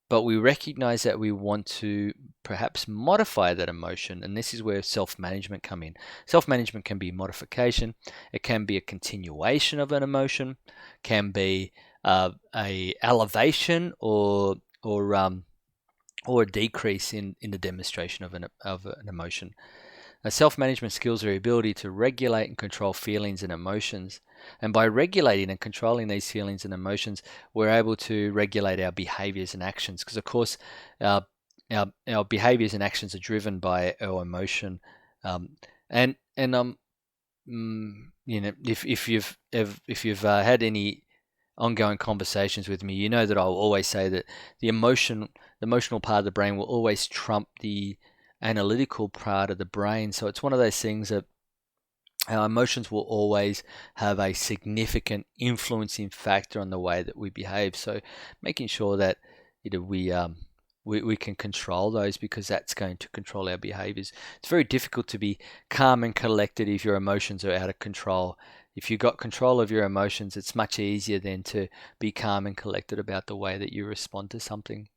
but we recognize that we want to perhaps modify that emotion, and this is where self-management come in. Self-management can be modification, it can be a continuation of an emotion, can be a elevation or a decrease in the demonstration of an emotion. Now, self-management skills are the ability to regulate and control feelings and emotions. And by regulating and controlling these feelings and emotions, we're able to regulate our behaviors and actions. Because, of course, our behaviors and actions are driven by our emotion. If you've had any ongoing conversations with me, you know that I'll always say that the emotional part of the brain will always trump the analytical part of the brain. So it's one of those things that our emotions will always have a significant influencing factor on the way that we behave. So making sure that we can control those, because that's going to control our behaviors. It's very difficult to be calm and collected if your emotions are out of control. If you've got control of your emotions, it's much easier then to be calm and collected about the way that you respond to something.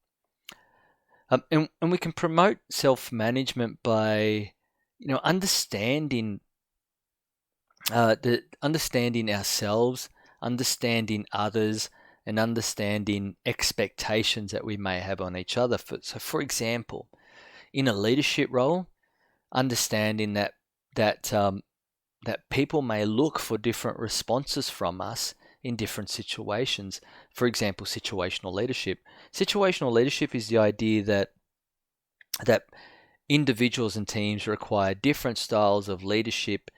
And we can promote self-management by, understanding the understanding ourselves, understanding others, and understanding expectations that we may have on each other. So, for example, in a leadership role, understanding that people may look for different responses from us in different situations. For example, situational leadership. Situational leadership is the idea that individuals and teams require different styles of leadership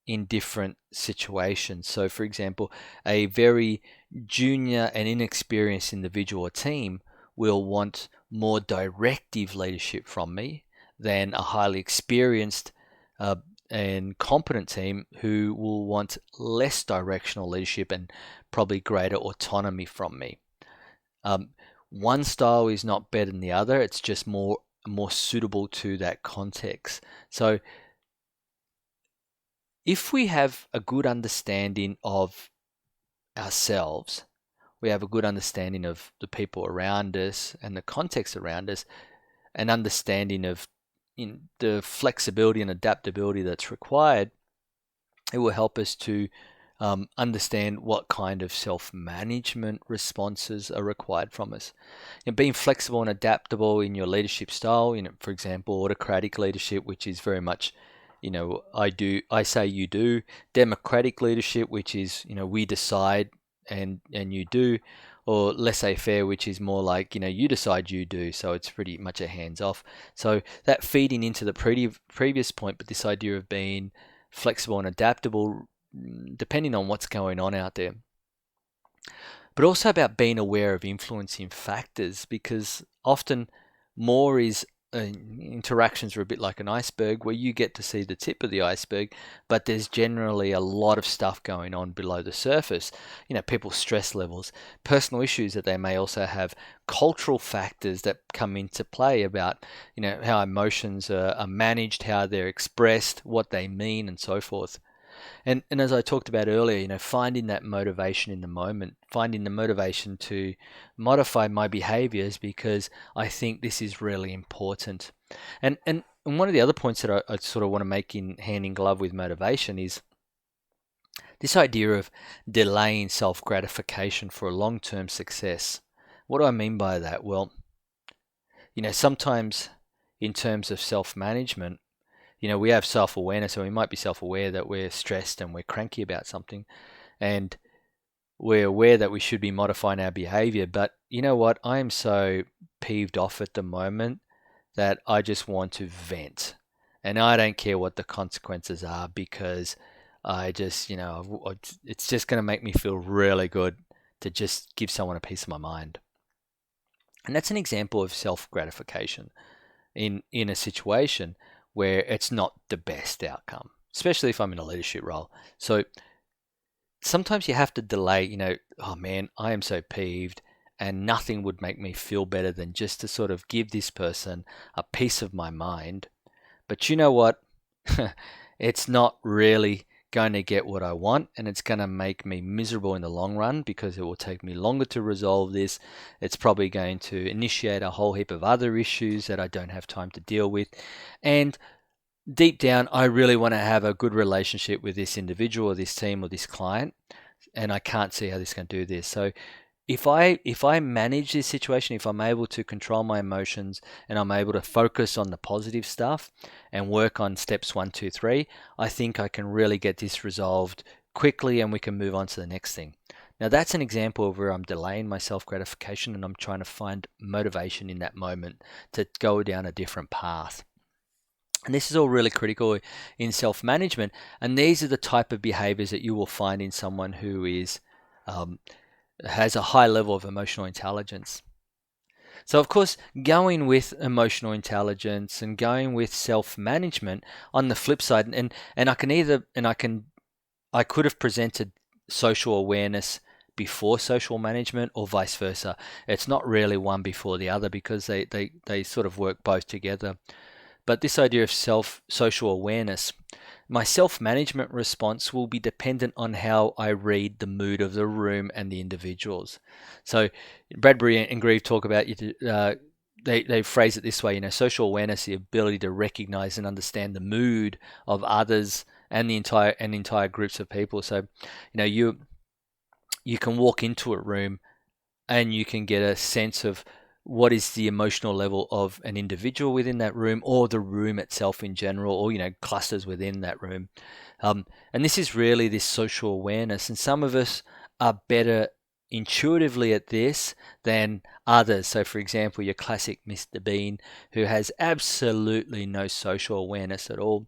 in different situations. So, for example, a very junior and inexperienced individual or team will want more directive leadership from me than a highly experienced uh, and competent team who will want less directional leadership and probably greater autonomy from me. Um, One style is not better than the other. It's just more suitable to that context. So if we have a good understanding of ourselves, we have a good understanding of the people around us and the context around us, an understanding of the flexibility and adaptability that's required, it will help us to understand what kind of self-management responses are required from us. And being flexible and adaptable in your leadership style, for example, autocratic leadership, which is very much, I say, you do. Democratic leadership, which is, we decide and you do. Or laissez-faire, which is more like, you decide, you do. So it's pretty much a hands-off. So that feeding into the previous point, but this idea of being flexible and adaptable depending on what's going on out there. But also about being aware of influencing factors, because often more is interactions are a bit like an iceberg where you get to see the tip of the iceberg, but there's generally a lot of stuff going on below the surface. People's stress levels, personal issues that they may also have, cultural factors that come into play about, how emotions are managed, how they're expressed, what they mean, and so forth. And as I talked about earlier, finding that motivation in the moment, finding the motivation to modify my behaviors because I think this is really important. And one of the other points that I sort of want to make in hand in glove with motivation is this idea of delaying self-gratification for a long-term success. What do I mean by that? Well, sometimes in terms of self-management, we have self-awareness, and we might be self-aware that we're stressed and we're cranky about something, and we're aware that we should be modifying our behavior. But you know what? I am so peeved off at the moment that I just want to vent, and I don't care what the consequences are because I just, it's just going to make me feel really good to just give someone a piece of my mind. And that's an example of self-gratification in a situation where it's not the best outcome, especially if I'm in a leadership role. So sometimes you have to delay, oh man, I am so peeved, and nothing would make me feel better than just to sort of give this person a piece of my mind. But you know what? It's not really going to get what I want, and it's going to make me miserable in the long run because it will take me longer to resolve this. It's probably going to initiate a whole heap of other issues that I don't have time to deal with. And deep down, I really want to have a good relationship with this individual or this team or this client, and I can't see how this can do this. So if I manage this situation, if I'm able to control my emotions and I'm able to focus on the positive stuff and work on steps 1, 2, 3, I think I can really get this resolved quickly and we can move on to the next thing. Now that's an example of where I'm delaying my self-gratification and I'm trying to find motivation in that moment to go down a different path. And this is all really critical in self-management. And these are the type of behaviors that you will find in someone who is has a high level of emotional intelligence. So of course, going with emotional intelligence and going with self-management on the flip side, and I could have presented social awareness before social management or vice versa. It's not really one before the other because they sort of work both together. But this idea of social awareness, my self-management response will be dependent on how I read the mood of the room and the individuals. So Bradbury and Grieve talk about they phrase it this way, social awareness, the ability to recognize and understand the mood of others and the entire groups of people. So, you can walk into a room and you can get a sense of what is the emotional level of an individual within that room, or the room itself in general, or clusters within that room. And this is really this social awareness, and some of us are better intuitively at this than others. So for example, your classic Mr. Bean, who has absolutely no social awareness at all,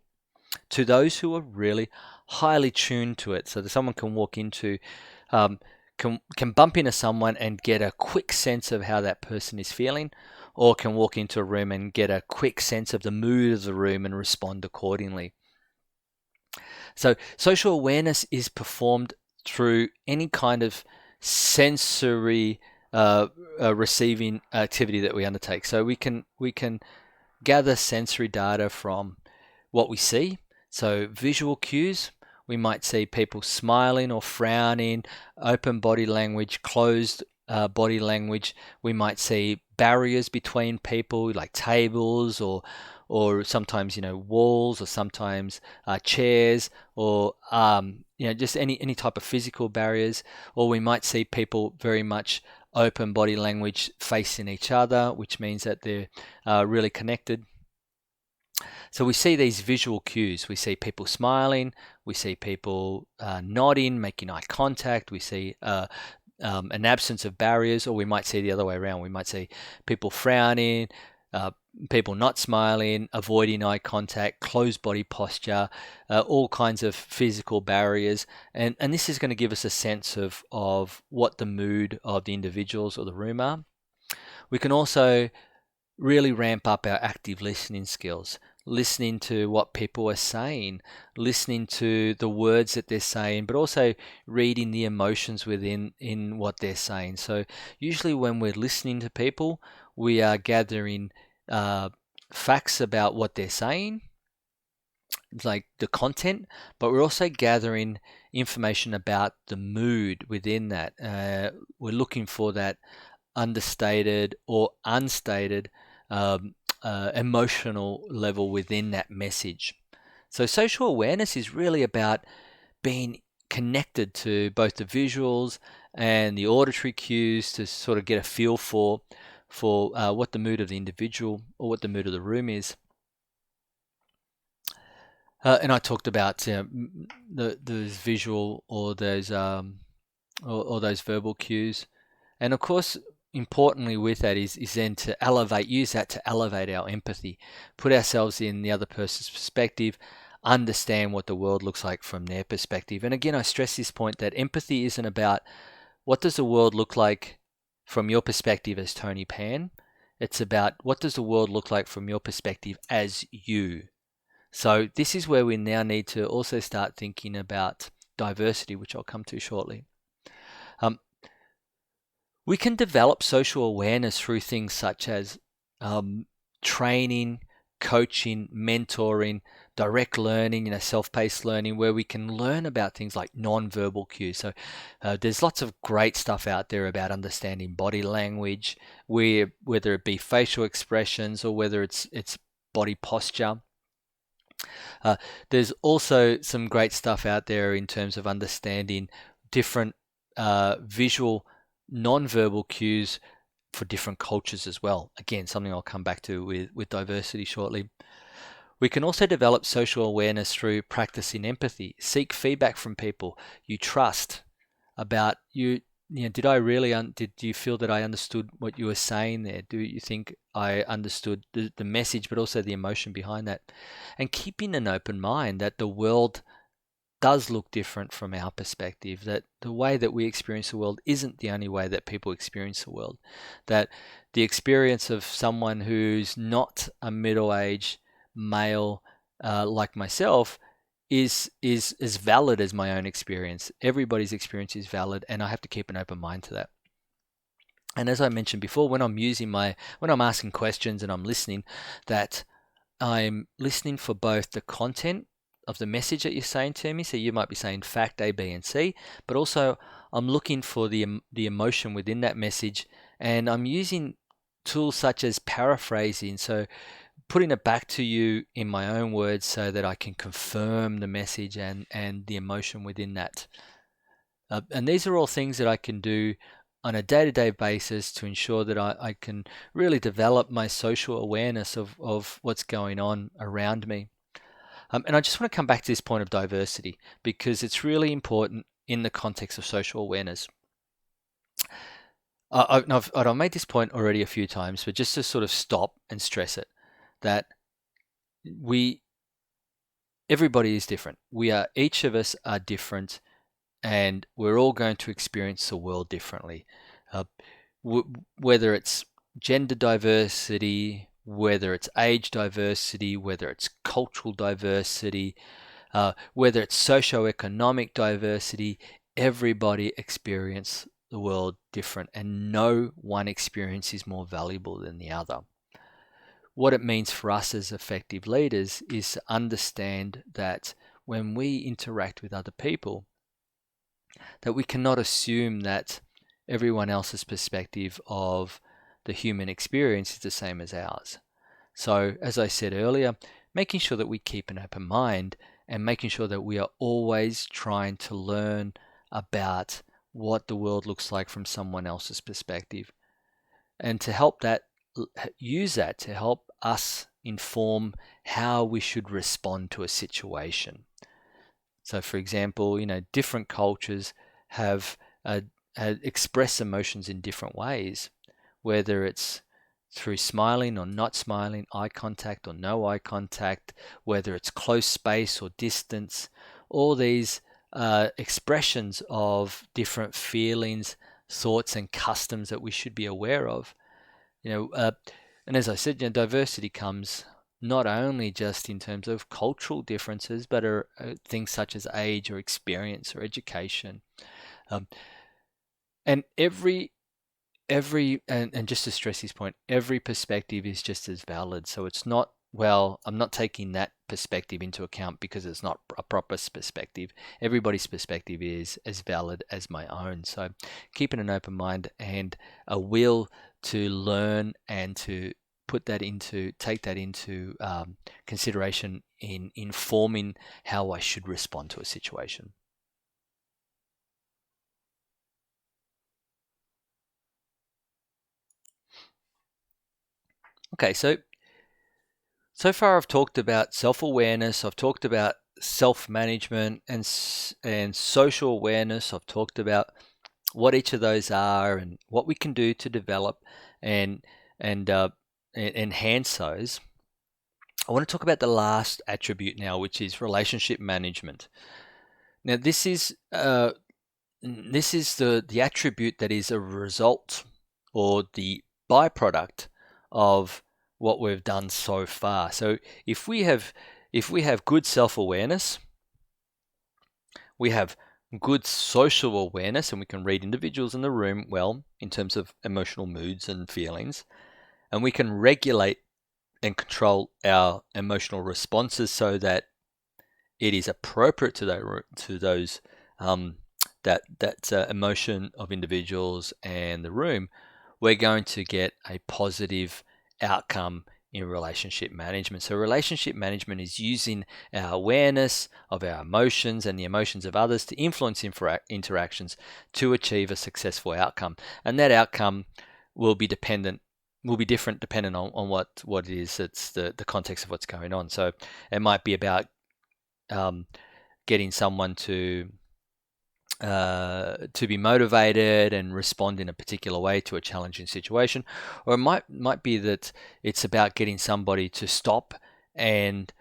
to those who are really highly tuned to it. So that someone can walk into can bump into someone and get a quick sense of how that person is feeling, or can walk into a room and get a quick sense of the mood of the room and respond accordingly. So social awareness is performed through any kind of sensory receiving activity that we undertake. So we can gather sensory data from what we see. So visual cues, we might see people smiling or frowning, open body language, closed body language. We might see barriers between people, like tables, or sometimes walls, or sometimes chairs, or just any type of physical barriers. Or we might see people very much open body language facing each other, which means that they're really connected. So we see these visual cues. We see people smiling, we see people nodding, making eye contact, we see an absence of barriers, or we might see the other way around. We might see people frowning, people not smiling, avoiding eye contact, closed body posture, all kinds of physical barriers. And this is going to give us a sense of what the mood of the individuals or the room are. We can also really ramp up our active listening skills, listening to what people are saying, listening to the words that they're saying, but also reading the emotions within what they're saying. So usually when we're listening to people, we are gathering facts about what they're saying, like the content, but we're also gathering information about the mood within that. We're looking for that understated or unstated emotional level within that message. So social awareness is really about being connected to both the visuals and the auditory cues to sort of get a feel for what the mood of the individual or what the mood of the room is. And I talked about those visual or those or those verbal cues, and of course, importantly with that is then to use that to elevate our empathy, put ourselves in the other person's perspective, understand what the world looks like from their perspective. And again, I stress this point that empathy isn't about what does the world look like from your perspective as Tony Pan. It's about what does the world look like from your perspective as you. So this is where we now need to also start thinking about diversity, which I'll come to shortly. We can develop social awareness through things such as training, coaching, mentoring, direct learning, self-paced learning, where we can learn about things like non-verbal cues. So there's lots of great stuff out there about understanding body language, whether it be facial expressions or whether it's body posture. There's also some great stuff out there in terms of understanding different visual non-verbal cues for different cultures as well. Again, something I'll come back to with diversity shortly. We can also develop social awareness through practicing empathy. Seek feedback from people you trust about you. Did you feel that I understood what you were saying there? Do you think I understood the message, but also the emotion behind that? And keeping an open mind that the world does look different from our perspective, that the way that we experience the world isn't the only way that people experience the world, that the experience of someone who's not a middle-aged male like myself is as valid as my own experience. Everybody's experience is valid, and I have to keep an open mind to that. And as I mentioned before, when I'm asking questions and I'm listening, that I'm listening for both the content of the message that you're saying to me. So you might be saying fact A, B, and C, but also I'm looking for the emotion within that message, and I'm using tools such as paraphrasing. So putting it back to you in my own words so that I can confirm the message and the emotion within that. And these are all things that I can do on a day-to-day basis to ensure that I can really develop my social awareness of what's going on around me. And I just want to come back to this point of diversity because it's really important in the context of social awareness. I've made this point already a few times, but just to sort of stop and stress it, that everybody is different. Each of us are different, and we're all going to experience the world differently. Whether it's gender diversity, whether it's age diversity, whether it's cultural diversity, whether it's socioeconomic diversity, everybody experiences the world different, and no one experience is more valuable than the other. What it means for us as effective leaders is to understand that when we interact with other people, that we cannot assume that everyone else's perspective of the human experience is the same as ours. So, as I said earlier, making sure that we keep an open mind and making sure that we are always trying to learn about what the world looks like from someone else's perspective, and to help that, use that to help us inform how we should respond to a situation. So, for example, different cultures have express emotions in different ways, whether it's through smiling or not smiling, eye contact or no eye contact, whether it's close space or distance, all these expressions of different feelings, thoughts, and customs that we should be aware of. And as I said, diversity comes not only just in terms of cultural differences, but things such as age or experience or education. And and just to stress this point, every perspective is just as valid. So it's not, well, I'm not taking that perspective into account because it's not a proper perspective. Everybody's perspective is as valid as my own. So keeping an open mind and a will to learn and to take that into consideration in informing how I should respond to a situation. Okay, so far I've talked about self-awareness, I've talked about self-management and social awareness. I've talked about what each of those are and what we can do to develop and enhance those. I want to talk about the last attribute now, which is relationship management. Now, this is the attribute that is a result or the byproduct of what we've done so far. So if we have good self-awareness, we have good social awareness, and we can read individuals in the room well in terms of emotional moods and feelings, and we can regulate and control our emotional responses so that it is appropriate to those emotion of individuals and the room, we're going to get a positive outcome in relationship management. So relationship management is using our awareness of our emotions and the emotions of others to influence interactions to achieve a successful outcome. And that outcome will be different depending on what it is. It's the context of what's going on. So it might be about getting someone to be motivated and respond in a particular way to a challenging situation, or it might be that it's about getting somebody to stop and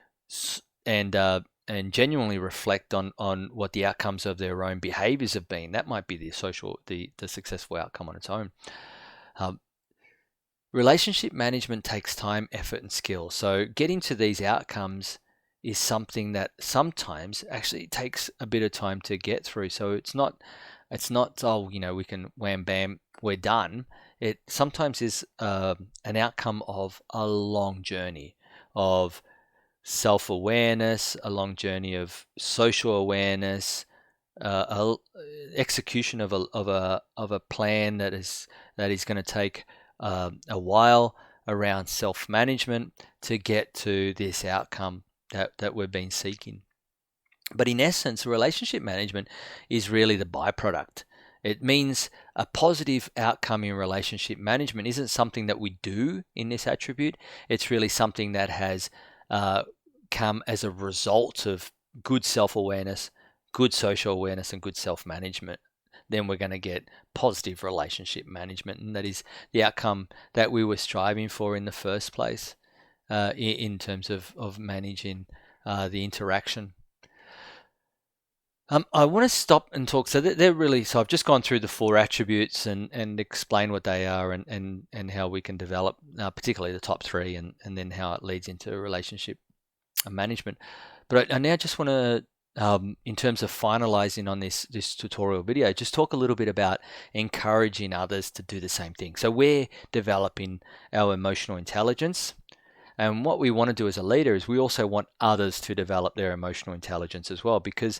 genuinely reflect on what the outcomes of their own behaviors have been. That might be the successful outcome on its own. Relationship management takes time, effort, and skill. So getting to these outcomes is something that sometimes actually takes a bit of time to get through. So it's not we can wham bam, we're done. It sometimes is an outcome of a long journey of self-awareness, a long journey of social awareness, execution of a plan that is going to take a while, around self-management to get to this outcome that we've been seeking. But in essence, relationship management is really the byproduct. It means a positive outcome in relationship management isn't something that we do in this attribute. It's really something that has come as a result of good self-awareness, good social awareness, and good self-management. Then we're going to get positive relationship management, and that is the outcome that we were striving for in the first place in terms of managing the interaction. I want to stop and talk. So they're really. So I've just gone through the 4 attributes and explain what they are and how we can develop, particularly the top 3, and then how it leads into relationship management. But I now just want to, in terms of finalizing on this tutorial video, just talk a little bit about encouraging others to do the same thing. So we're developing our emotional intelligence. And what we want to do as a leader is we also want others to develop their emotional intelligence as well, because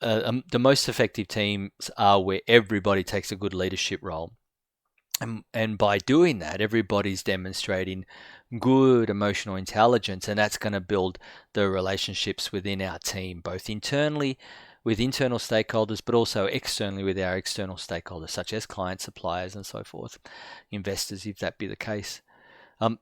the most effective teams are where everybody takes a good leadership role. And by doing that, everybody's demonstrating good emotional intelligence, and that's going to build the relationships within our team, both internally with internal stakeholders, but also externally with our external stakeholders, such as clients, suppliers, and so forth, investors, if that be the case.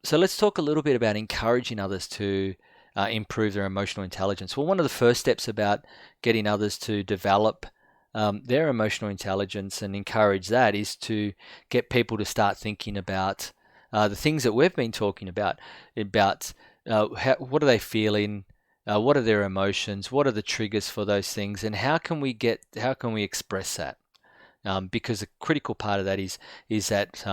So let's talk a little bit about encouraging others to improve their emotional intelligence. Well, one of the first steps about getting others to develop their emotional intelligence and encourage that is to get people to start thinking about the things that we've been talking about what are they feeling, what are their emotions, what are the triggers for those things, and how can we express that? Because a critical part of that is that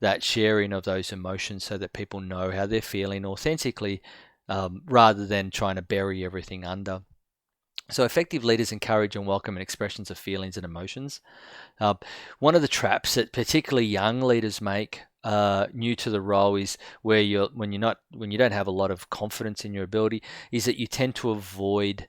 that sharing of those emotions, so that people know how they're feeling authentically, rather than trying to bury everything under. So effective leaders encourage and welcome expressions of feelings and emotions. One of the traps that particularly young leaders make new to the role is when you don't have a lot of confidence in your ability, is that you tend to avoid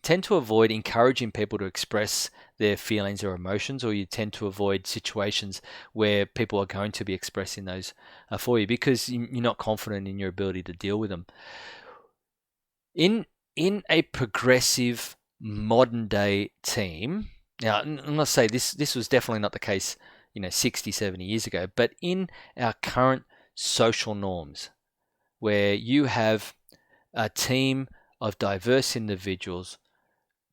tend to avoid encouraging people to express their feelings or emotions, or you tend to avoid situations where people are going to be expressing those for you because you're not confident in your ability to deal with them. In a progressive modern day team, now I must say this was definitely not the case 60, 70 years ago, but in our current social norms, where you have a team of diverse individuals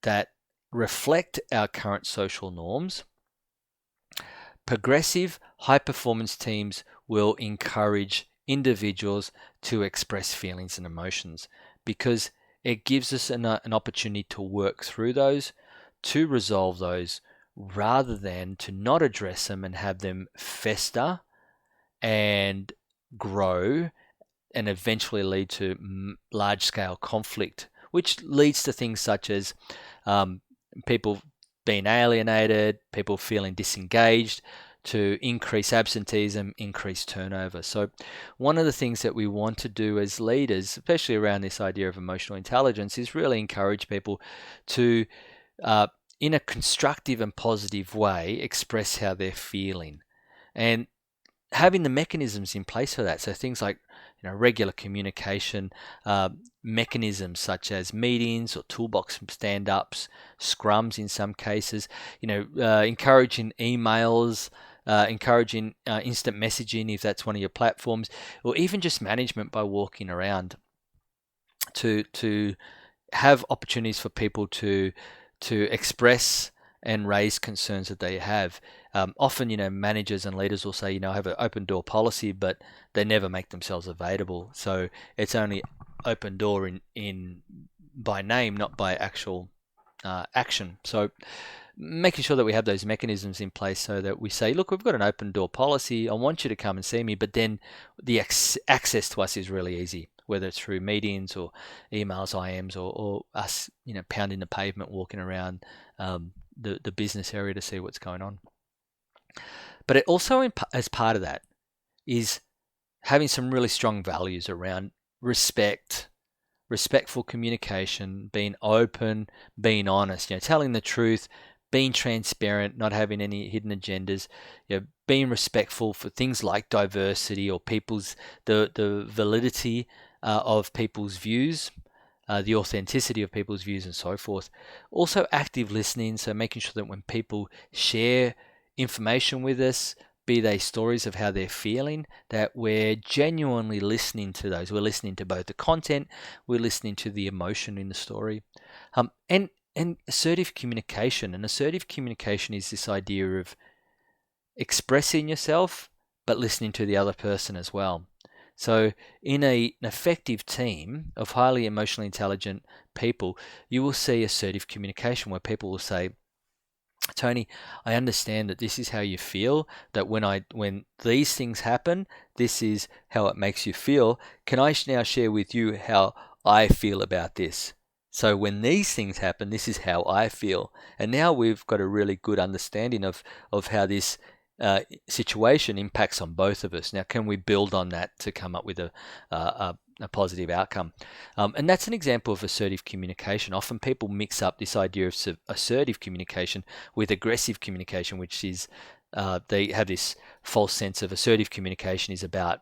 that reflect our current social norms, progressive high-performance teams will encourage individuals to express feelings and emotions, because it gives us an opportunity to work through those, to resolve those, rather than to not address them and have them fester and grow and eventually lead to large-scale conflict, which leads to things such as people being alienated, people feeling disengaged, to increase absenteeism, increase turnover. So one of the things that we want to do as leaders, especially around this idea of emotional intelligence, is really encourage people to, in a constructive and positive way, express how they're feeling, and having the mechanisms in place for that. So things like regular communication mechanisms, such as meetings or toolbox stand-ups, scrums in some cases, encouraging emails, encouraging instant messaging if that's one of your platforms, or even just management by walking around to have opportunities for people to express and raise concerns that they have. Often, managers and leaders will say, I have an open door policy, but they never make themselves available. So it's only open door in by name, not by actual action. So making sure that we have those mechanisms in place, so that we say, look, we've got an open door policy. I want you to come and see me, but then the access to us is really easy, whether it's through meetings or emails, IMs, or us, pounding the pavement, walking around the business area to see what's going on. But it also, as part of that, is having some really strong values around respect, respectful communication, being open, being honest, telling the truth, being transparent, not having any hidden agendas, being respectful for things like diversity or the validity of people's views, the authenticity of people's views and so forth. Also active listening, so making sure that when people share information with us, be they stories of how they're feeling, that we're genuinely listening to those. We're listening to both the content, we're listening to the emotion in the story. And assertive communication. And assertive communication is this idea of expressing yourself, but listening to the other person as well. So in an effective team of highly emotionally intelligent people, you will see assertive communication where people will say, Tony, I understand that this is how you feel, that when these things happen, this is how it makes you feel. Can I now share with you how I feel about this? So when these things happen, this is how I feel. And now we've got a really good understanding of how this situation impacts on both of us. Now, can we build on that to come up with a positive outcome? And that's an example of assertive communication. Often people mix up this idea of assertive communication with aggressive communication, which is they have this false sense of assertive communication is about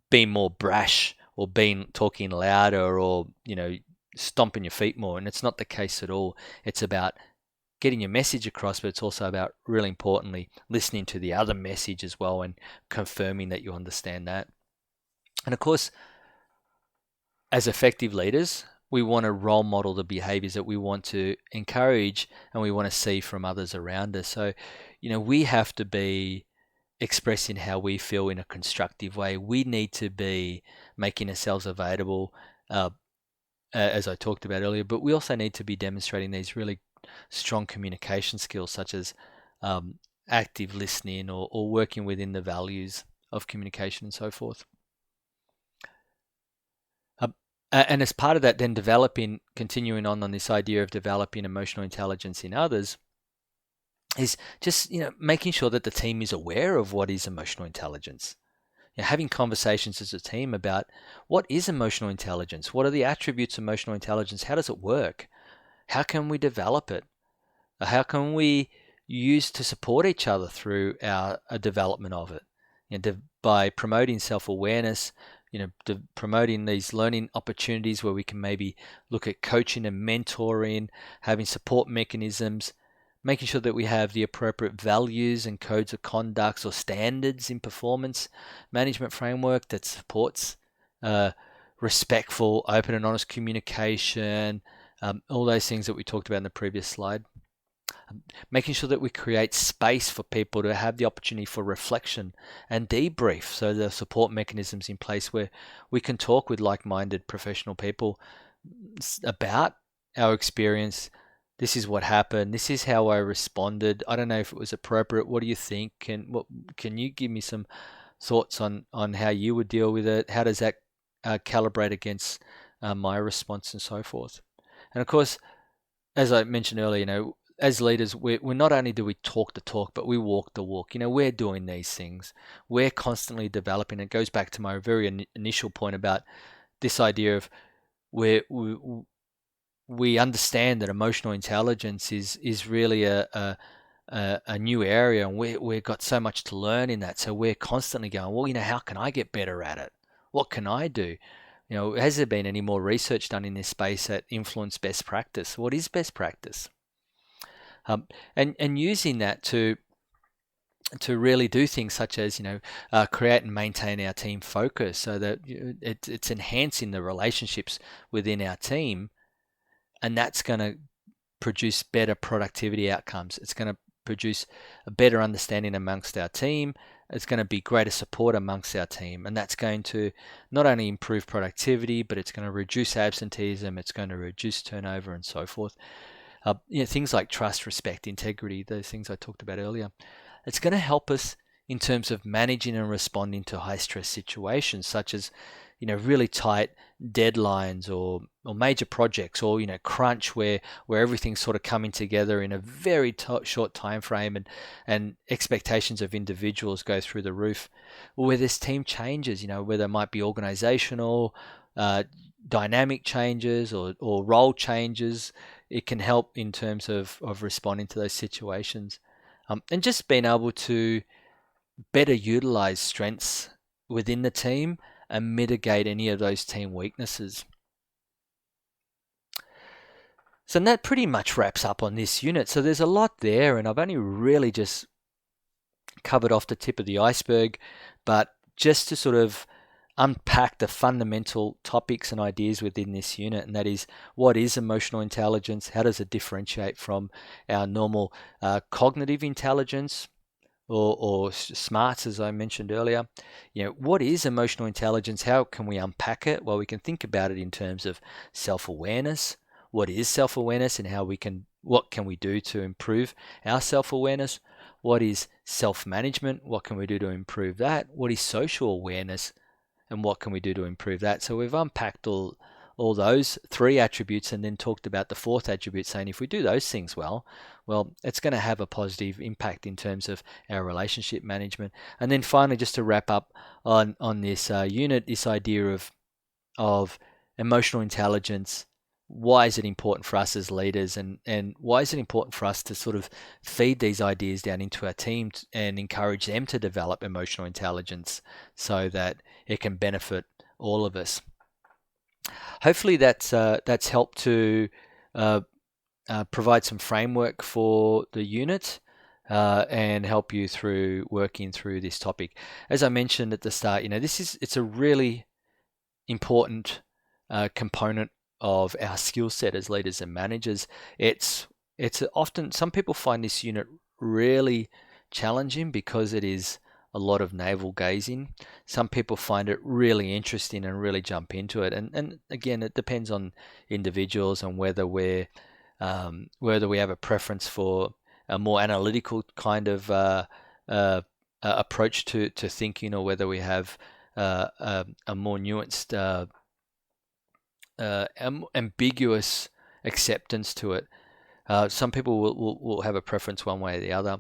being more brash or talking louder or stomping your feet more, and it's not the case at all. It's about getting your message across, but it's also about, really importantly, listening to the other message as well and confirming that you understand that. And of course, as effective leaders, we want to role model the behaviors that we want to encourage and we want to see from others around us. So, we have to be expressing how we feel in a constructive way. We need to be making ourselves available, as I talked about earlier, but we also need to be demonstrating these really strong communication skills, such as active listening or working within the values of communication and so forth. And as part of that, then continuing on this idea of developing emotional intelligence in others, is just making sure that the team is aware of what is emotional intelligence. Having conversations as a team about what is emotional intelligence, what are the attributes of emotional intelligence, how does it work, how can we develop it, how can we use to support each other through our development of it, by promoting self-awareness, promoting these learning opportunities where we can maybe look at coaching and mentoring, having support mechanisms, making sure that we have the appropriate values and codes of conduct or standards in performance management framework that supports respectful, open and honest communication, all those things that we talked about in the previous slide. Making sure that we create space for people to have the opportunity for reflection and debrief, so the support mechanisms in place where we can talk with like-minded professional people about our experience. This is what happened. This is how I responded. I don't know if it was appropriate. What do you think? Can you give me some thoughts on how you would deal with it? How does that calibrate against my response and so forth? And of course, as I mentioned earlier, as leaders, we're not only do we talk the talk, but we walk the walk. We're doing these things. We're constantly developing. It goes back to my very initial point about this idea of we understand that emotional intelligence is really a new area, and we've got so much to learn in that. So we're constantly going, well, how can I get better at it? What can I do? Has there been any more research done in this space that influence best practice? What is best practice? And using that to really do things such as create and maintain our team focus, so that it's enhancing the relationships within our team, and that's going to produce better productivity outcomes. It's going to produce a better understanding amongst our team. It's going to be greater support amongst our team, and that's going to not only improve productivity, but it's going to reduce absenteeism, it's going to reduce turnover and so forth. Things like trust, respect, integrity, those things I talked about earlier. It's going to help us in terms of managing and responding to high stress situations, such as really tight deadlines or major projects, or crunch where everything's sort of coming together in a very short time frame, and expectations of individuals go through the roof, or where there's team changes, where there might be organizational dynamic changes or role changes. It can help in terms of responding to those situations, and just being able to better utilize strengths within the team and mitigate any of those team weaknesses. So that pretty much wraps up on this unit. So there's a lot there, and I've only really just covered off the tip of the iceberg, but just to sort of unpack the fundamental topics and ideas within this unit, and that is, what is emotional intelligence? How does it differentiate from our normal cognitive intelligence or smarts, as I mentioned earlier? What is emotional intelligence? How can we unpack it? Well, we can think about it in terms of self-awareness. What is self-awareness, and what can we do to improve our self-awareness? What is self-management? What can we do to improve that? What is social awareness, and what can we do to improve that? So we've unpacked all those three attributes, and then talked about the fourth attribute, saying if we do those things well, it's going to have a positive impact in terms of our relationship management. And then finally, just to wrap up on this unit, this idea of emotional intelligence. Why is it important for us as leaders, and why is it important for us to sort of feed these ideas down into our team and encourage them to develop emotional intelligence so that it can benefit all of us? Hopefully that's helped to provide some framework for the unit and help you through working through this topic. As I mentioned at the start, it's a really important component of our skill set as leaders and managers. It's often, some people find this unit really challenging because it is a lot of navel gazing. Some people find it really interesting and really jump into it. And again, it depends on individuals and whether we have a preference for a more analytical kind of approach to thinking, or whether we have a more nuanced ambiguous acceptance to it. Some people will have a preference one way or the other,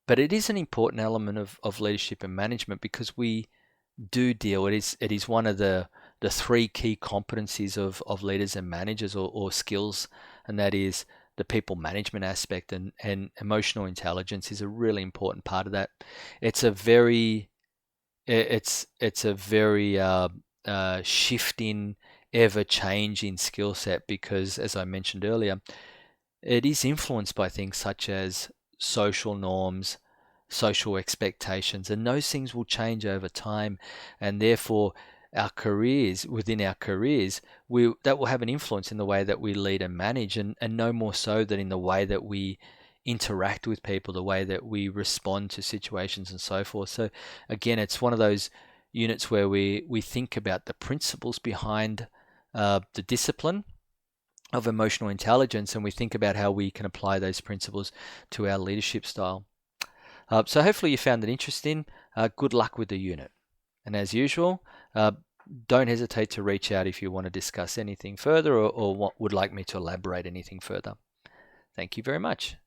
but it is an important element of leadership and management, because we do deal. It is one of the three key competencies of leaders and managers, or skills, and that is the people management aspect, and emotional intelligence is a really important part of that. It's a very shifting, ever-changing skill set, because, as I mentioned earlier, it is influenced by things such as social norms, social expectations, and those things will change over time, and therefore within our careers, that will have an influence in the way that we lead and manage, and no more so than in the way that we interact with people, the way that we respond to situations, and so forth. So again, it's one of those units where we think about the principles behind the discipline of emotional intelligence, and we think about how we can apply those principles to our leadership style. So hopefully you found it interesting. Good luck with the unit. And as usual, don't hesitate to reach out if you want to discuss anything further, or would like me to elaborate anything further. Thank you very much.